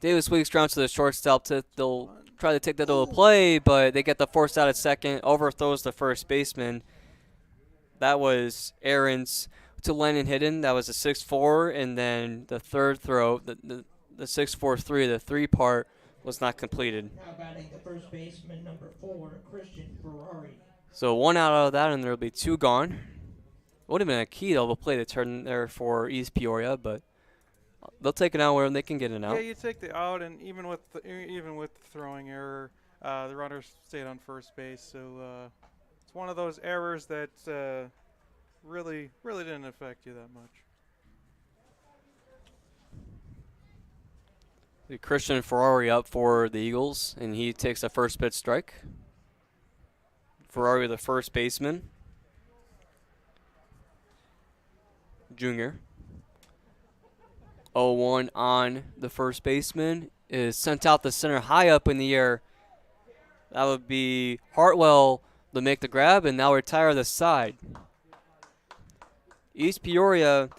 Davis Weeks grounds to the shortstop. They'll try to take that to a play, but they get the force out at second, overthrows the first baseman. That was Aaron's to Lennon Hidden. That was a 6-4, and then the third throw, the 6-4-3, the three part was not completed. Now batting the first baseman, number 4, Christian Ferrari. So one out of that, and there will be two gone. Would have been a key double play to turn there for East Peoria, but they'll take it out where they can get it out. Yeah, you take the out, and even with the throwing error, the runner stayed on first base. So it's one of those errors that really didn't affect you that much. Christian Ferrari up for the Eagles, and he takes a first pitch strike. Ferrari, the first baseman. Junior. 0-1 on the first baseman. Is sent out the center high up in the air. That would be Hartwell to make the grab and now retire the side. East Peoria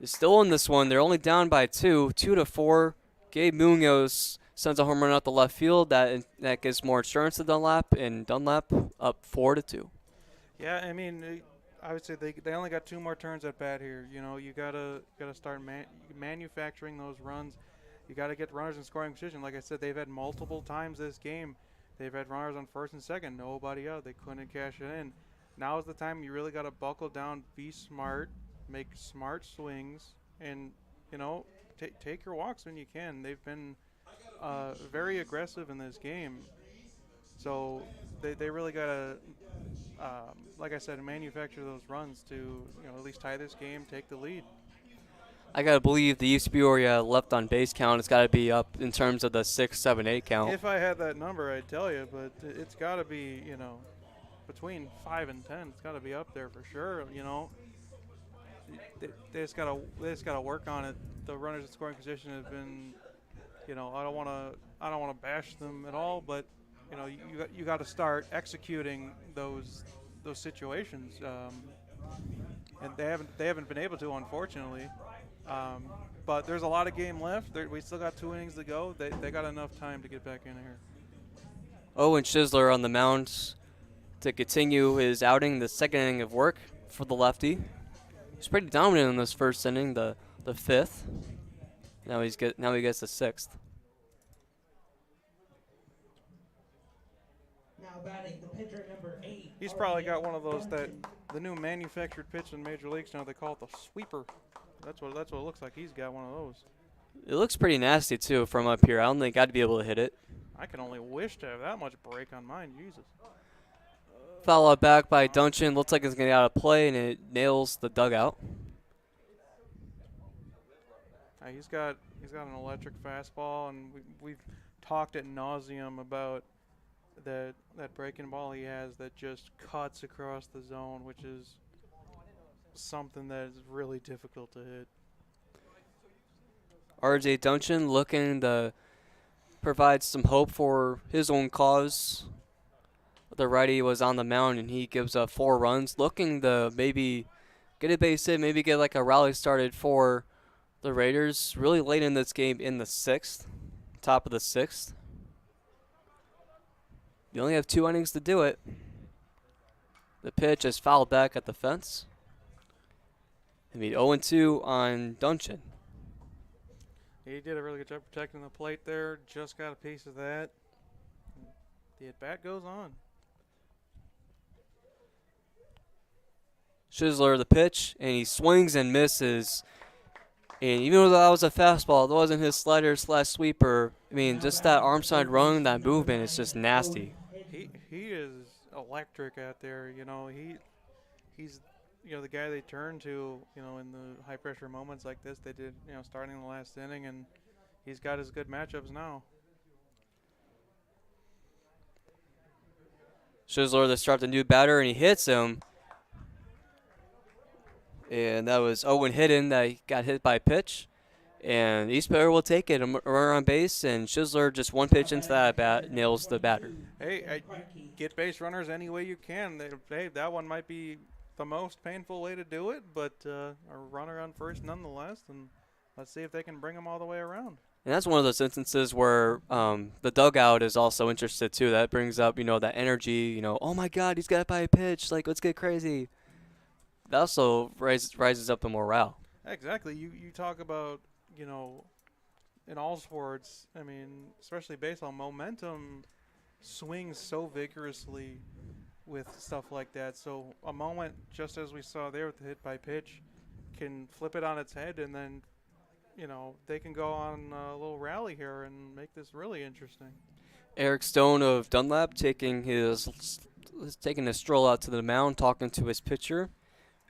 is still in this one. They're only down by 2-4. Gabe Munoz sends a home run out the left field. That gives more insurance to Dunlap, and Dunlap up 4-2. Yeah, I mean, I would say they only got 2 more turns at bat here. You know, you gotta start manufacturing those runs. You gotta get runners in scoring position. Like I said, they've had multiple times this game. They've had runners on first and second, nobody out. They couldn't cash it in. Now is the time you really gotta buckle down, be smart, make smart swings, and take your walks when you can. They've been very aggressive in this game, so they really gotta, like I said, manufacture those runs to at least tie this game, take the lead. I gotta believe the East Peoria left on base count has got to be up in terms of the 6, 7, 8 count. If I had that number, I'd tell you, but it's got to be between 5 and 10. It's got to be up there for sure. They just gotta work on it. The runners in scoring position have been, I don't want to bash them at all, but you got to start executing those situations, and they haven't been able to, unfortunately. But there's a lot of game left. We still got 2 innings to go. They got enough time to get back in here. Owen Schisler on the mound to continue his outing, the second inning of work for the lefty. He's pretty dominant in this first inning, the 5th. Now he gets the 6th. Now batting the pitcher, number 8. He's probably got one of those the new manufactured pitch in major leagues now. They call it the sweeper. That's what it looks like. He's got one of those. It looks pretty nasty too from up here. I don't think I'd be able to hit it. I can only wish to have that much break on mine. Jesus. Foul out back by Duncan. Looks like it's going to get out of play, and it nails the dugout. He's got an electric fastball, and we've talked ad nauseum about that breaking ball he has that just cuts across the zone, which is something that is really difficult to hit. R.J. Duncan looking to provide some hope for his own cause. The righty was on the mound, and he gives up 4 runs, looking to maybe get a base hit, maybe get like a rally started for the Raiders really late in this game in the 6th, top of the 6th. You only have 2 innings to do it. The pitch is fouled back at the fence. I mean, 0-2 on Duncan. He did a really good job protecting the plate there. Just got a piece of that. The at-bat goes on. Schisler the pitch, and he swings and misses. And even though that was a fastball, it wasn't his slider / sweeper. I mean, just that arm side run, that movement is just nasty. He is electric out there. You know, he's the guy they turn to, in the high pressure moments like this. They did, starting the last inning, and he's got his good matchups now. Schisler to start the new batter, and he hits him. And that was Owen Hidden that got hit by a pitch. And East Peoria will take it. A runner on base, and Schisler just one pitch into that bat nails the batter. Hey, get base runners any way you can. Hey, that one might be the most painful way to do it, but a runner on first nonetheless. And let's see if they can bring them all the way around. And that's one of those instances where the dugout is also interested too. That brings up, that energy. Oh my God, he's got hit by a pitch. Like, let's get crazy. That also rises up the morale. Exactly. You talk about, in all sports, I mean, especially baseball, momentum swings so vigorously with stuff like that. So a moment, just as we saw there with the hit by pitch, can flip it on its head, and then, they can go on a little rally here and make this really interesting. Eric Stone of Dunlap taking a stroll out to the mound, talking to his pitcher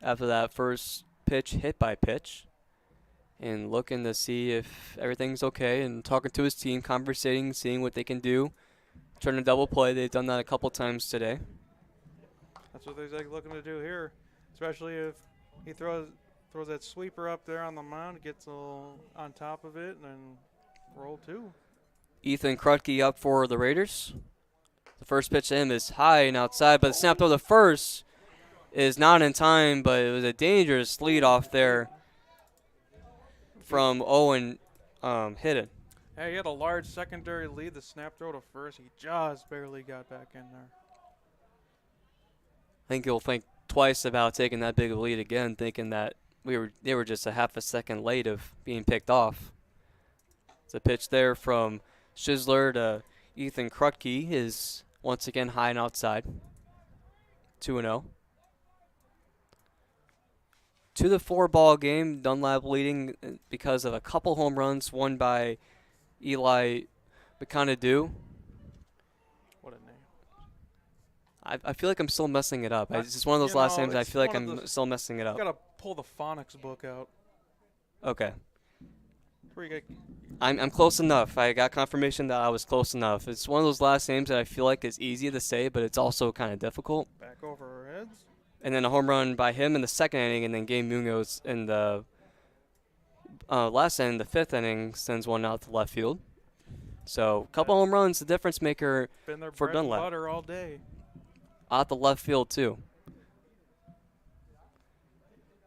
after that first pitch, hit by pitch, and looking to see if everything's okay, and talking to his team, conversating, seeing what they can do, trying to double play. They've done that a couple times today. That's what they're looking to do here, especially if he throws that sweeper up there on the mound, gets a little on top of it, and then roll 2. Ethan Krutke up for the Raiders. The first pitch to him is high and outside, but the snap throw to first is not in time, but it was a dangerous lead off there from Owen Hidden. Hey, he had a large secondary lead. The snap throw to first, he just barely got back in there. I think he'll think twice about taking that big of a lead again, thinking that they were just a half a second late of being picked off. It's a pitch there from Schisler to Ethan Krutke is once again high and outside. 2-0. To the 4-ball game, Dunlap leading because of a couple home runs, one by Eli McConaughey. What a name. I feel like I'm still messing it up. It's just one of those last names I feel like I'm still messing it up. You got to pull the phonics book out. Okay. Where you got, I'm close enough. I got confirmation that I was close enough. It's one of those last names that I feel like is easy to say, but it's also kind of difficult. back over our heads. And then a home run by him in the second inning, and then Gabe Munoz in the last inning, the 5th inning, sends one out to left field. So a couple home runs, the difference maker Been their for bread and Dunlap. butter all day. Out the left field, too.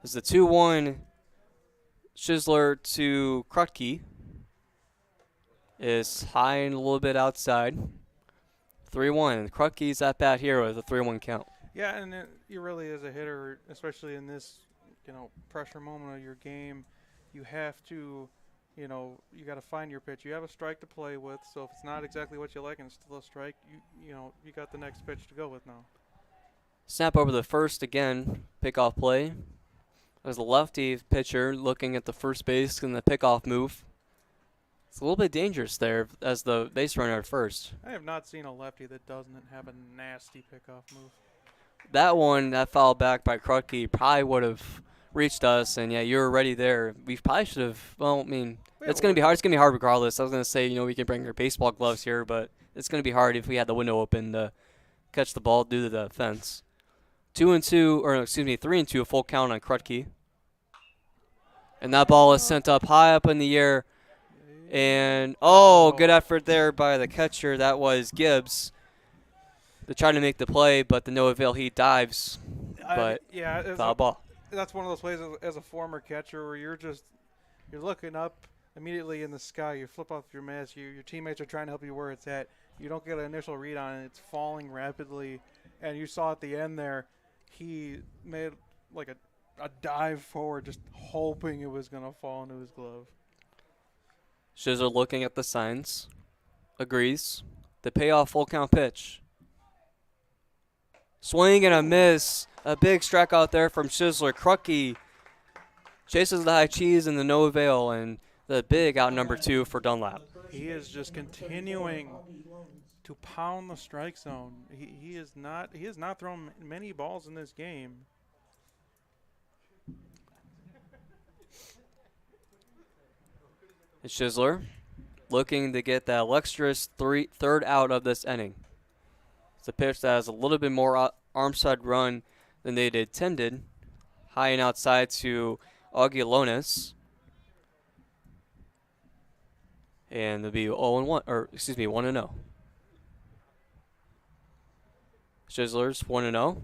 There's the 2-1 Schisler to Krutke. Is high and a little bit outside. 3-1. Krutke's at bat here with a 3-1 count. Yeah, and he really is a hitter, especially in this, pressure moment of your game. You have to, you got to find your pitch. You have a strike to play with, so if it's not exactly what you like and it's still a strike, you got the next pitch to go with now. Snap over the first again. Pickoff play. There's a lefty pitcher looking at the first base and the pickoff move. It's a little bit dangerous there as the base runner at first. I have not seen a lefty that doesn't have a nasty pickoff move. That one, that foul back by Krutke, probably would have reached us, and yeah, you were already there. We probably should have, it's going to be hard. It's going to be hard regardless. I was going to say, we can bring your baseball gloves here, but it's going to be hard if we had the window open to catch the ball due to the fence. 2-2, or excuse me, 3-2, a full count on Krutke. And that ball is sent up high up in the air. And, good effort there by the catcher. That was Gibbs. They're trying to make the play, but the no avail. He dives, but foul ball. That's one of those plays as a former catcher where you're looking up immediately in the sky. You flip off your mask. Your teammates are trying to help you where it's at. You don't get an initial read on it. It's falling rapidly. And you saw at the end there, he made like a dive forward, just hoping it was going to fall into his glove. Shizzler looking at the signs. Agrees. The payoff full count pitch. Swing and a miss. A big strikeout there from Shizzler. Krutke chases the high cheese and the no avail, and the big out number 2 for Dunlap. He is just continuing to pound the strike zone. He has not thrown many balls in this game. And Shizzler looking to get that luxurious third out of this inning. It's a pitch that has a little bit more arm side run than they intended. High and outside to Aguilones. And it'll be 0-1, or excuse me, 1-0. Shizzler's 1-0.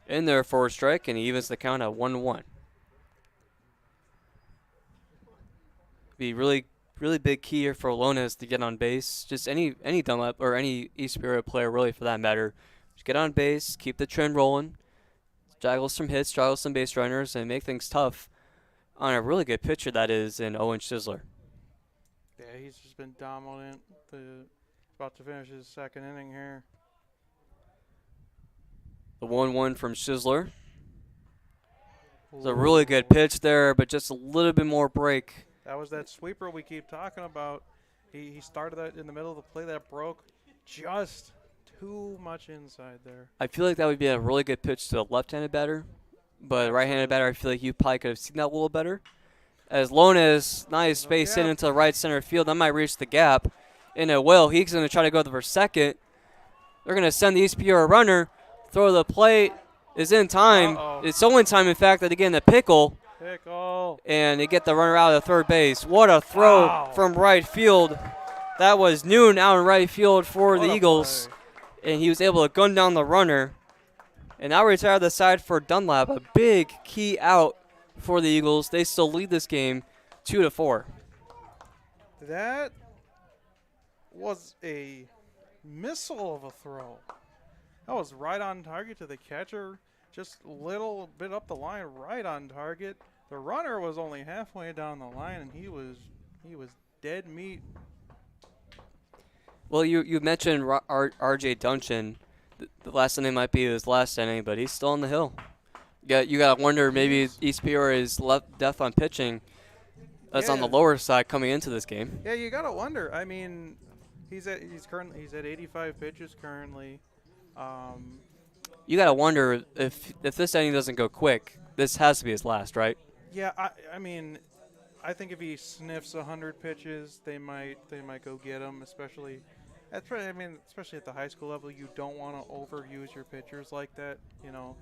In there for a strike, and he evens the count at 1-1. Be really big key here for Lones to get on base. Just any Dunlap or any East Peoria player really for that matter. Just get on base, keep the trend rolling, juggle some hits, juggle some base runners, and make things tough on a really good pitcher that is in Owen Shizzler. Yeah, he's just been dominant. About to finish his second inning here. The 1-1 from Shizzler. It's a really good pitch there, but just a little bit more break. That was that sweeper we keep talking about. He started that in the middle of the play that broke. Just too much inside there. I feel like that would be a really good pitch to a left-handed batter, but right-handed batter, I feel like you probably could have seen that a little better. As Lones, nice space hit into the right center field. That might reach the gap. And it will. He's going to try to go for second. They're going to send the East Peoria runner. Throw to the plate is in time. It's so in time, in fact, that again the pickle. And they get the runner out of third base. What a throw from right field. That was Noon out in right field for the Eagles. And he was able to gun down the runner. And now retire the side for Dunlap. A big key out for the Eagles. They still lead this game 2-4. That was a missile of a throw. That was right on target to the catcher. Just a little bit up the line, right on target. The runner was only halfway down the line, and he was dead meat. Well, you mentioned R.J. Duncan. The last inning might be his last inning, but he's still on the hill. You got to wonder maybe East Peoria is left deaf on pitching. That's on the lower side coming into this game. Yeah, you got to wonder. I mean, he's at 85 pitches currently. You got to wonder if this inning doesn't go quick, this has to be his last, right? Yeah, I mean, I think if he sniffs 100 pitches, they might go get him, especially at the high school level. You don't want to overuse your pitchers like that. You know,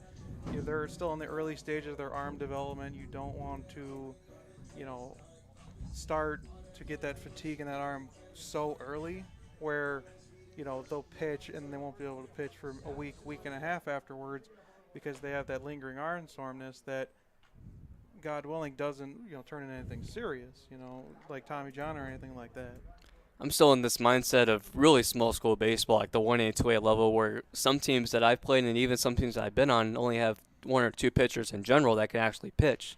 they're still in the early stages of their arm development. You don't want to, start to get that fatigue in that arm so early where, they'll pitch and they won't be able to pitch for a week and a half afterwards because they have that lingering arm soreness that, God willing, doesn't, turn into anything serious, like Tommy John or anything like that. I'm still in this mindset of really small school baseball, like the 1A, 2A level, where some teams that I've played and even some teams that I've been on only have one or two pitchers in general that can actually pitch.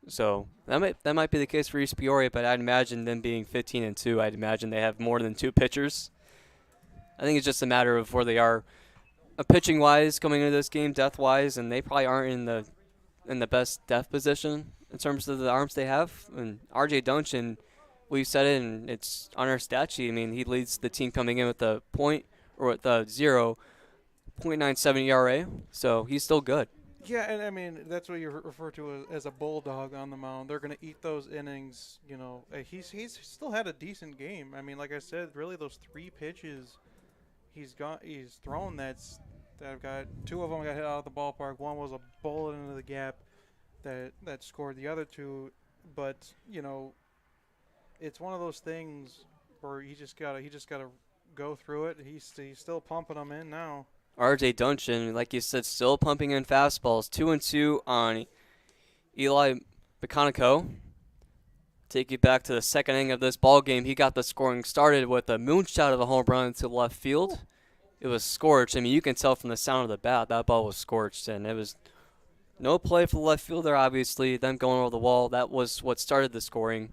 So that might be the case for East Peoria, but I'd imagine them being 15-2, I'd imagine they have more than two pitchers. I think it's just a matter of where they are pitching-wise coming into this game, depth-wise, and they probably aren't in the best depth position in terms of the arms they have. And R.J. Duncan, we've said it, and it's on our stat sheet. I mean, he leads the team coming in with a 0.97 ERA, so he's still good. Yeah, and I mean, that's what you refer to as a bulldog on the mound. They're going to eat those innings. He's still had a decent game. I mean, like I said, really those three pitches he's thrown that's Two of them got hit out of the ballpark. One was a bullet into the gap that scored the other two. But it's one of those things where he just gotta go through it. He's still pumping them in now. RJ Duncan, like you said, still pumping in fastballs. 2-2 on Eli Baconico. Take you back to the second inning of this ball game. He got the scoring started with a moonshot of a home run to left field. It was scorched. I mean, you can tell from the sound of the bat that ball was scorched, and it was no play for the left fielder, obviously. Them going over the wall, that was what started the scoring.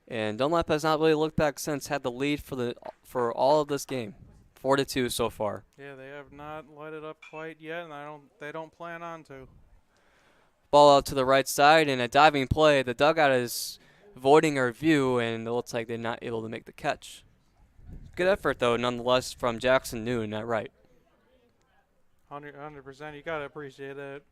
And Dunlap has not really looked back since. Had the lead for all of this game, 4-2 so far. Yeah, they have not let it up quite yet, and they don't plan on to. Ball out to the right side, and a diving play. The dugout is avoiding our view, and it looks like they're not able to make the catch. Good effort, though, nonetheless, from Jackson Noon at right. 100%. You got to appreciate it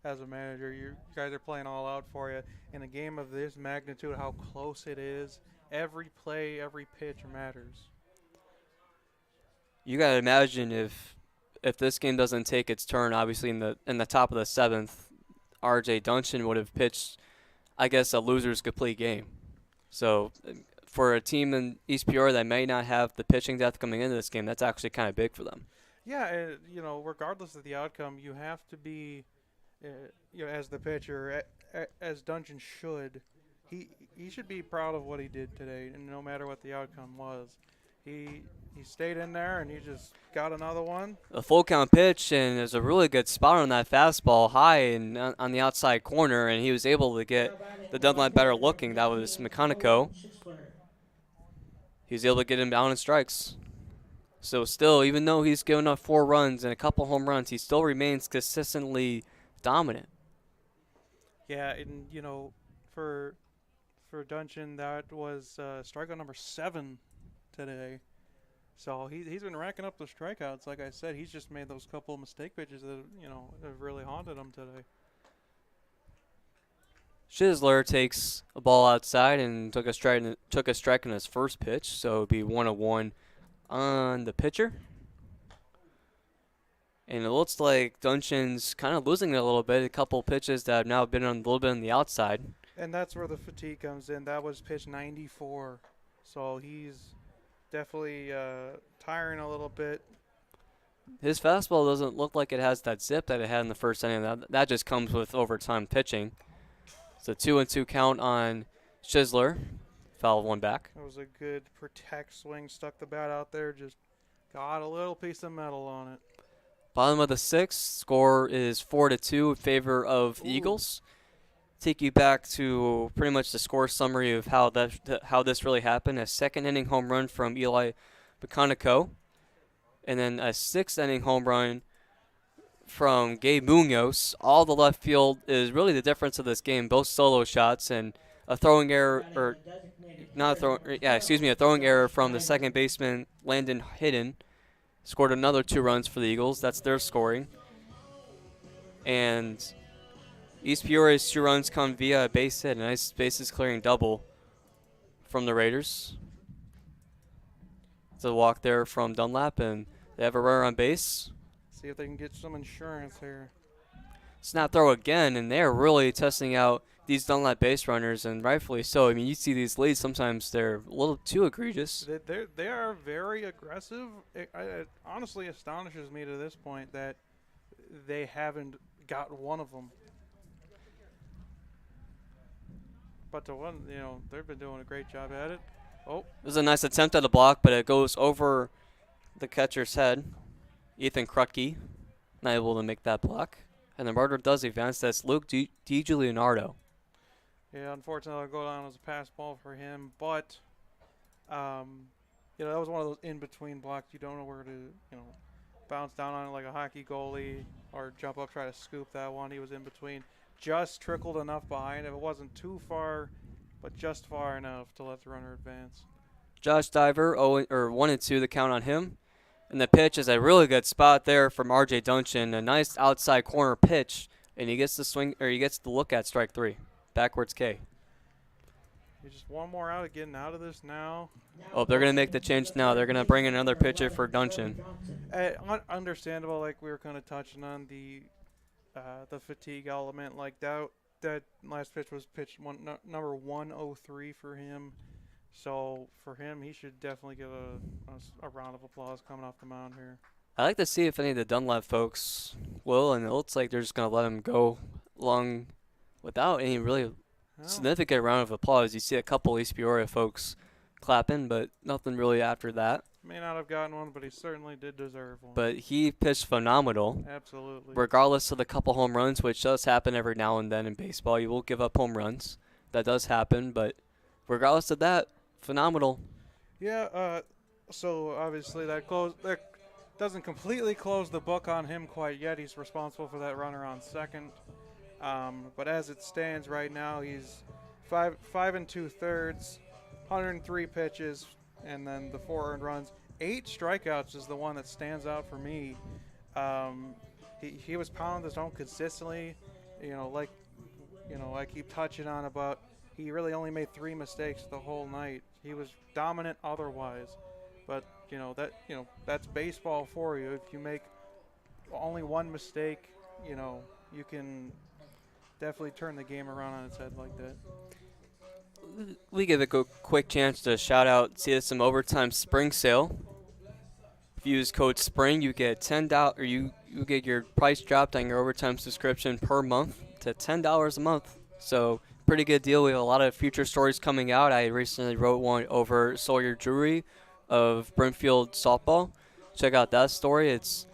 as a manager. You guys are playing all out for you. In a game of this magnitude, how close it is, every play, every pitch matters. You got to imagine if this game doesn't take its turn, obviously, in the top of the seventh, R.J. Duncan would have pitched, I guess, a loser's complete game. So for a team in East Peoria that may not have the pitching depth coming into this game, that's actually kind of big for them. Yeah, regardless of the outcome, you have to be, as the pitcher, as Duncan should. He should be proud of what he did today, and no matter what the outcome was. He stayed in there, and he just got another one. A full count pitch, and there's a really good spot on that fastball high and on the outside corner, and he was able to get the Dunlap better looking. That was Meconico. He was able to get him down in strikes. So still, even though he's given up 4 runs and a couple home runs, he still remains consistently dominant. Yeah, and for Duncan, that was strikeout number 7 today. So he's been racking up the strikeouts. Like I said, he's just made those couple of mistake pitches that have really haunted him today. Schisler takes a ball outside and took a strike in his first pitch, so it would be 1-1 on the pitcher. And it looks like Duncan's kind of losing it a little bit. A couple pitches that have now been a little bit on the outside. And that's where the fatigue comes in. That was pitch 94. So he's definitely tiring a little bit. His fastball doesn't look like it has that zip that it had in the first inning. That just comes with overtime pitching. It's a 2-2 count on Schisler. Foul one back. That was a good protect swing. Stuck the bat out there. Just got a little piece of metal on it. Bottom of the 6th. Score is 4-2 in favor of the Eagles. Take you back to pretty much the score summary of how this really happened. A second inning home run from Eli Baconico, and then a 6th inning home run from Gabe Munoz. All the left field is really the difference of this game. Both solo shots and a throwing error, or not a throwing, a throwing error from the second baseman Landon Hidden. Scored another 2 runs for the Eagles. That's their scoring. And East Peoria's 2 runs come via a base hit, a nice bases clearing double from the Raiders. It's a walk there from Dunlap, and they have a runner on base. See if they can get some insurance here. Snap throw again, and they're really testing out these Dunlap base runners, and rightfully so. I mean, you see these leads, sometimes they're a little too egregious. They are very aggressive. It honestly astonishes me to this point that they haven't got one of them. But the one, they've been doing a great job at it. Oh. It was a nice attempt at a block, but it goes over the catcher's head. Ethan Krutke not able to make that block. And the murder does advance. That's Luke DiGiuliardo. Yeah, unfortunately, it'll go down as a pass ball for him. But, that was one of those in-between blocks. You don't know where to, bounce down on it like a hockey goalie or jump up, try to scoop that one. He was in between. Just trickled enough behind him. It wasn't too far, but just far enough to let the runner advance. Josh Diver, 1-2, the count on him. And the pitch is a really good spot there from R.J. Duncan. A nice outside corner pitch, and he gets the swing, or he gets the look at strike 3. Backwards K. Just one more out of getting out of this now. Oh, they're going to make the change now. They're going to bring in another pitcher for Dungeon. Understandable, like we were kind of touching on the fatigue element. Like that last pitch was pitched number 103 for him. So for him, he should definitely give a round of applause coming off the mound here. I'd like to see if any of the Dunlap folks will, and it looks like they're just going to let him go along without any really significant round of applause. You see a couple East Peoria folks clapping, but nothing really after that. May not have gotten one, but he certainly did deserve one. But he pitched phenomenal. Absolutely. Regardless of the couple home runs, which does happen every now and then in baseball. You will give up home runs. That does happen, but regardless of that, phenomenal. Yeah, so obviously that doesn't completely close the book on him quite yet. He's responsible for that runner on second. But as it stands right now, he's 5 2/3, 103 pitches, and then the 4 earned runs. 8 strikeouts is the one that stands out for me. He was pounding the zone consistently. I keep touching on about he really only made 3 mistakes the whole night. He was dominant otherwise, but that's baseball for you. If you make only 1 mistake, you can definitely turn the game around on its head like that. We give a quick chance to shout out CSM Overtime Spring Sale. If you use code SPRING, you get $10, or you get your price dropped on your overtime subscription per month to $10 a month. So pretty good deal. We have a lot of future stories coming out. I recently wrote one over Sawyer Drury of Brimfield softball. Check out that story. It's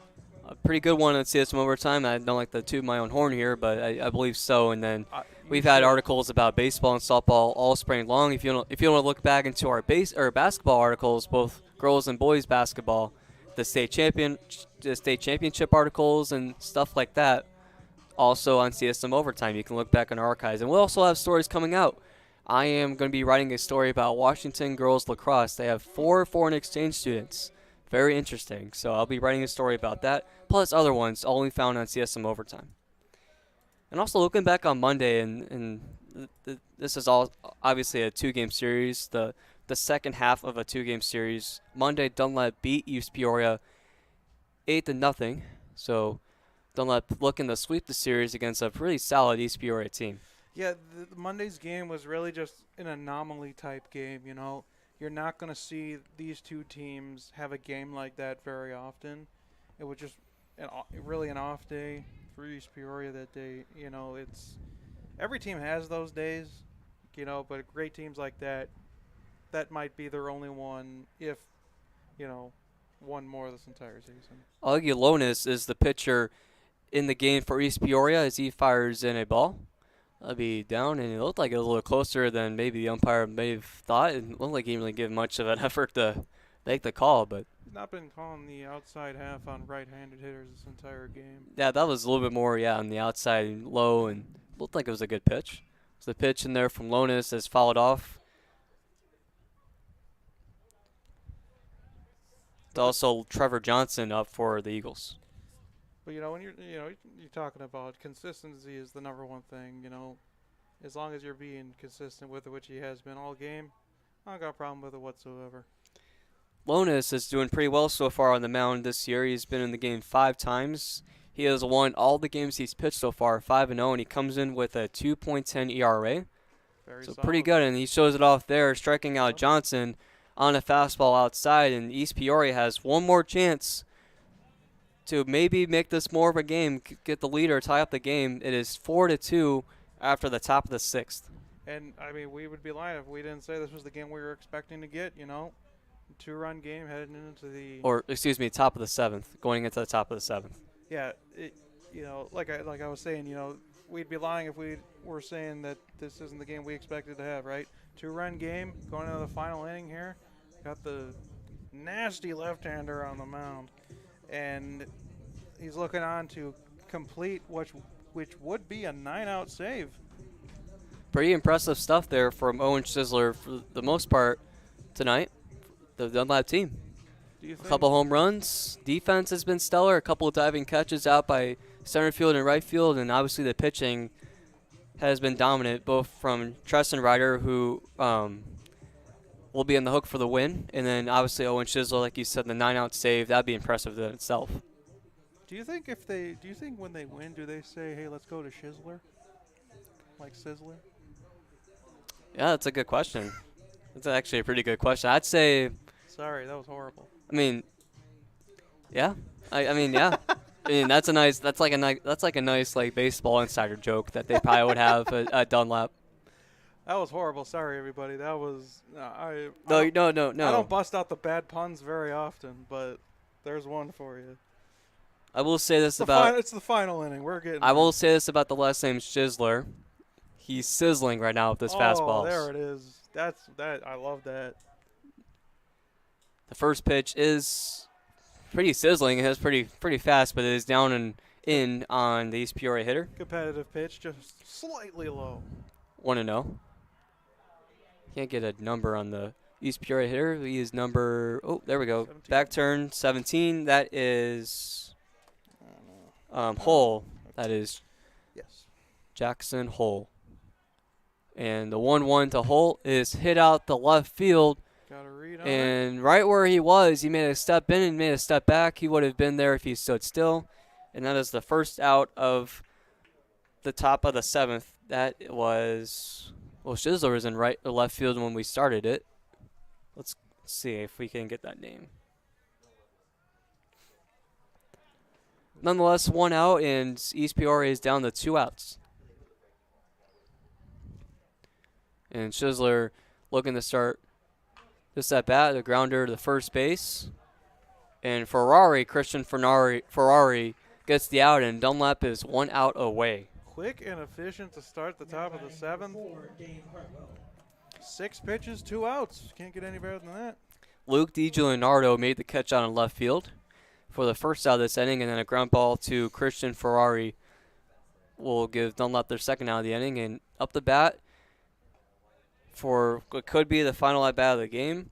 a pretty good one at CSM Overtime. I don't like to toot my own horn here, but I believe so. And then we've had articles about baseball and softball all spring long. If you want to look back into our basketball articles, both girls and boys basketball, the state championship articles and stuff like that, also on CSM Overtime, you can look back in our archives. And we'll also have stories coming out. I am going to be writing a story about Washington girls lacrosse. They have 4 foreign exchange students. Very interesting. So I'll be writing a story about that, plus other ones, only found on CSM Overtime. And also looking back on Monday, and this is all obviously a 2-game series, the second half of a 2-game series. Monday, Dunlap beat East Peoria 8-0. So Dunlap looking to sweep the series against a pretty solid East Peoria team. Yeah, Monday's game was really just an anomaly type game. You're not going to see these two teams have a game like that very often. It was just really an off day for East Peoria that day. It's every team has those days, but great teams like that might be their only one if, one more this entire season. Augie Lonis is the pitcher in the game for East Peoria as he fires in a ball. That'll be down, and it looked like it was a little closer than maybe the umpire may have thought. It looked like he didn't really give much of an effort to make the call, but not been calling the outside half on right-handed hitters this entire game. Yeah, that was a little bit more, on the outside and low, and looked like it was a good pitch. So the pitch in there from Lonis is fouled off. It's also Trevor Johnson up for the Eagles. But when you're talking about consistency is the number one thing. As long as you're being consistent with it, which he has been all game, I don't got a problem with it whatsoever. Lonis is doing pretty well so far on the mound this year. He's been in the game 5 times. He has won all the games he's pitched so far, 5-0, and he comes in with a 2.10 ERA. Very so solid. Pretty good, and he shows it off there, striking out Johnson on a fastball outside, and East Peoria has one more chance to maybe make this more of a game, get the lead or tie up the game. It is 4-2 after the top of the 6th. And, we would be lying if we didn't say this was the game we were expecting to get, 2-run game heading into the... Or, top of the 7th, going into the top of the 7th. Yeah, like I was saying, we'd be lying if we were saying that this isn't the game we expected to have, right? 2-run game, going into the final inning here. Got the nasty left-hander on the mound. And he's looking on to complete which would be a 9-out save. Pretty impressive stuff there from Owen Schisler for the most part tonight, the Dunlap team. A couple home runs. Defense has been stellar. A couple of diving catches out by center field and right field, and obviously the pitching has been dominant, both from Treston Ryder, who will be on the hook for the win, and then obviously Owen Chisler, like you said, the 9-out save. That'd be impressive in itself. Do you think when they win, do they say, hey, let's go to Shizzler? Like Sizzler? Yeah, that's a good question. That's actually a pretty good question. I'd say, Sorry, that was horrible. I mean, yeah. I mean, yeah. I mean, that's like a nice like baseball insider joke that they probably would have at Dunlap. That was horrible. Sorry, everybody. That was I No, don't- no. I don't bust out the bad puns very often, but there's one for you. I will say this about. It's the final inning. We're getting. I will say this about the last name Chisler. He's sizzling right now with this fastball. Oh, there it is. I love that. The first pitch is pretty sizzling. It is pretty fast, but it is down and in on the East Peoria hitter. Competitive pitch, just slightly low. 1-0. Can't get a number on the East Peoria hitter. He is number. Oh, there we go. 17. Back turn 17. That is Hull. That is Yes. Jackson Hull. And the 1-1 to Hull is hit out the left field. Got a read on it. And right where he was, he made a step in and made a step back. He would have been there if he stood still. And that is the first out of the top of the 7th. That was, well, Shizzler was in right or left field when we started it. Let's see if we can get that name. Nonetheless, 1 out, and East Peoria is down to 2 outs. And Shizzler looking to start this at bat, the grounder to the first base. And Christian Ferrari gets the out, and Dunlap is 1 out away. Quick and efficient to start the top of the 7th. For Dave Hartwell. 6 pitches, 2 outs. Can't get any better than that. Luke DiGiuliardo made the catch out in left field for the first out of this inning, and then a ground ball to Christian Ferrari will give Dunlap their second out of the inning. And up the bat for what could be the final at bat of the game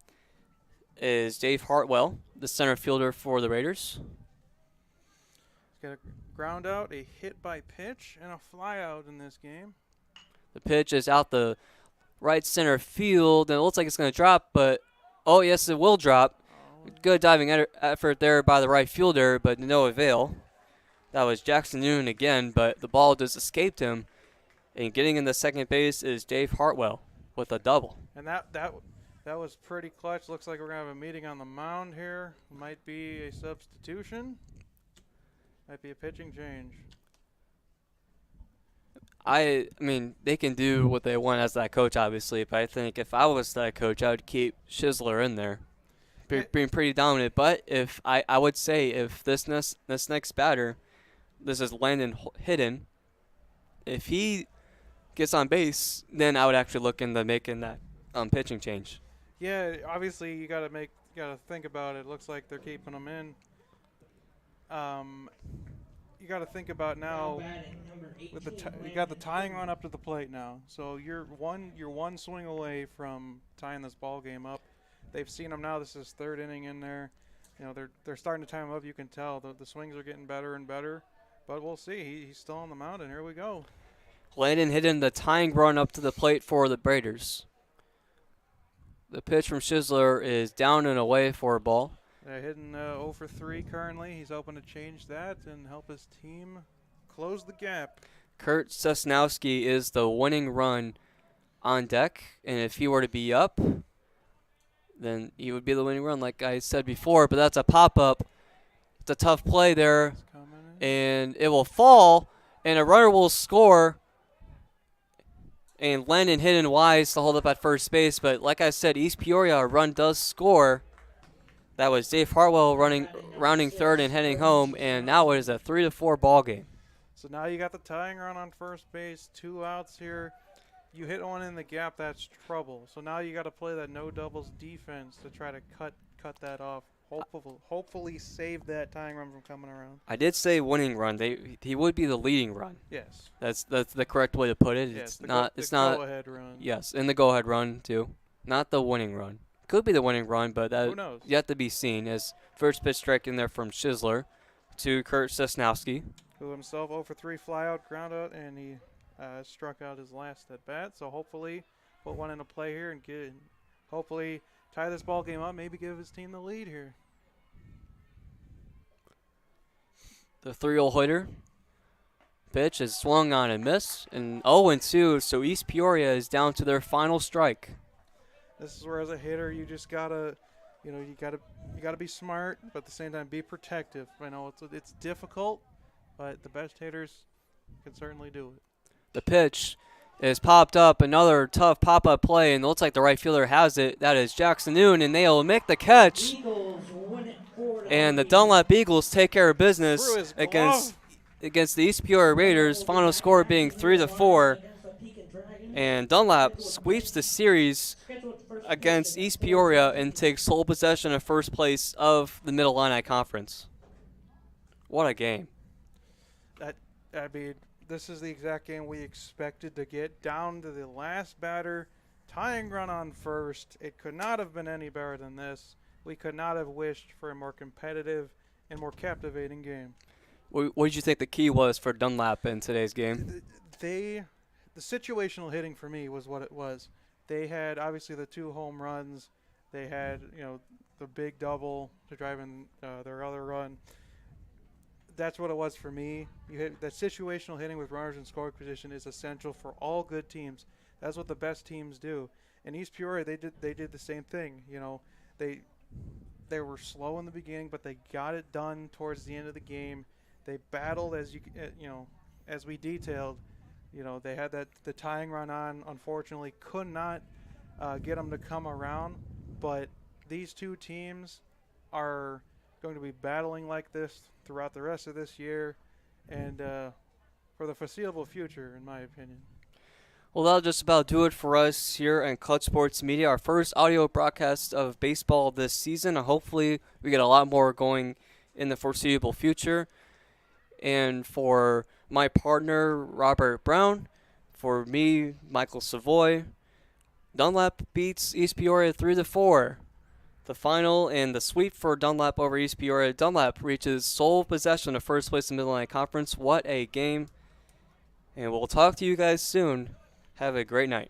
is Dave Hartwell, the center fielder for the Raiders. Got a ground out, a hit by pitch, and a fly out in this game. The pitch is out the right center field, and it looks like it's going to drop, but oh yes, it will drop. Good diving effort there by the right fielder, but no avail. That was Jackson Noon again, but the ball just escaped him. And getting in the second base is Dave Hartwell with a double. And that was pretty clutch. Looks like we're going to have a meeting on the mound here. Might be a substitution. Might be a pitching change. I mean, they can do what they want as that coach, obviously, but I think if I was that coach, I would keep Shizzler in there. Being pretty dominant, but if I would say if this next batter, this is Landon Hidden, if he gets on base, then I would actually look into making that pitching change. Yeah, obviously you got to think about it. Looks like they're keeping him in. You got to think about now with you got the tying run up to the plate now. So you're one swing away from tying this ball game up. They've seen him now. This is 3rd inning in there. You know, they're starting to time him up. You can tell the swings are getting better and better. But we'll see. He's still on the mound, and here we go. Landon Hidden, the tying run up to the plate for the Raiders. The pitch from Shizzler is down and away for a ball. Hidden 0 for 3 currently. He's hoping to change that and help his team close the gap. Kurt Sosnowski is the winning run on deck, and if he were to be up, then he would be the winning run, like I said before. But that's a pop-up. It's a tough play there, and it will fall, and a runner will score. And Landon Hidden wise to hold up at first base, but like I said, East Peoria, a run does score. That was Dave Hartwell rounding third and heading home, and now it is a 3-4 ball game. So now you got the tying run on first base, 2 outs here. You hit one in the gap, that's trouble. So now you got to play that no doubles defense to try to cut that off. Hopefully save that tying run from coming around. I did say winning run. He would be the leading run. Yes. That's the correct way to put it. Yes, It's not. Go ahead run. Yes, and the go ahead run too, not the winning run. Could be the winning run, but Who knows? Yet to be seen. As first pitch strike in there from Shizzler to Kurt Sosnowski. Who himself 0 for 3 fly out, ground out, and he struck out his last at bat. So hopefully put one into play here and hopefully tie this ball game up, maybe give his team the lead here. The 3-0 hitter. Pitch is swung on and missed. And 0-2, so East Peoria is down to their final strike. This is where, as a hitter, you just gotta, you gotta be smart, but at the same time be protective. I know it's difficult, but the best hitters can certainly do it. The pitch is popped up, another tough pop-up play, and it looks like the right fielder has it. That is Jackson Noon, and they'll make the catch. Eagles win it 4-3. And the Dunlap Eagles take care of business Threw his against the East Peoria Raiders. Final score being 3-4. And Dunlap sweeps the series against East Peoria and takes sole possession of first place of the Mid-Illini Conference. What a game. I mean, this is the exact game we expected to get, down to the last batter, tying run on first. It could not have been any better than this. We could not have wished for a more competitive and more captivating game. What did you think the key was for Dunlap in today's game? The situational hitting for me was what it was. They had obviously the 2 home runs. They had, the big double to drive in their other run. That's what it was for me. That situational hitting with runners in scoring position is essential for all good teams. That's what the best teams do. In East Peoria, they did the same thing. They were slow in the beginning, but they got it done towards the end of the game. They battled, as we detailed. They had the tying run on. Unfortunately, could not get them to come around. But these two teams are going to be battling like this throughout the rest of this year and for the foreseeable future, in my opinion. Well, that'll just about do it for us here at Clutch Sports Media, our first audio broadcast of baseball this season. Hopefully, we get a lot more going in the foreseeable future. And for my partner, Robert Brown, for me, Michael Savoy, Dunlap beats East Peoria 3-4. The final and the sweep for Dunlap over East Peoria. Dunlap reaches sole possession of first place in the Mid-Illini Conference. What a game. And we'll talk to you guys soon. Have a great night.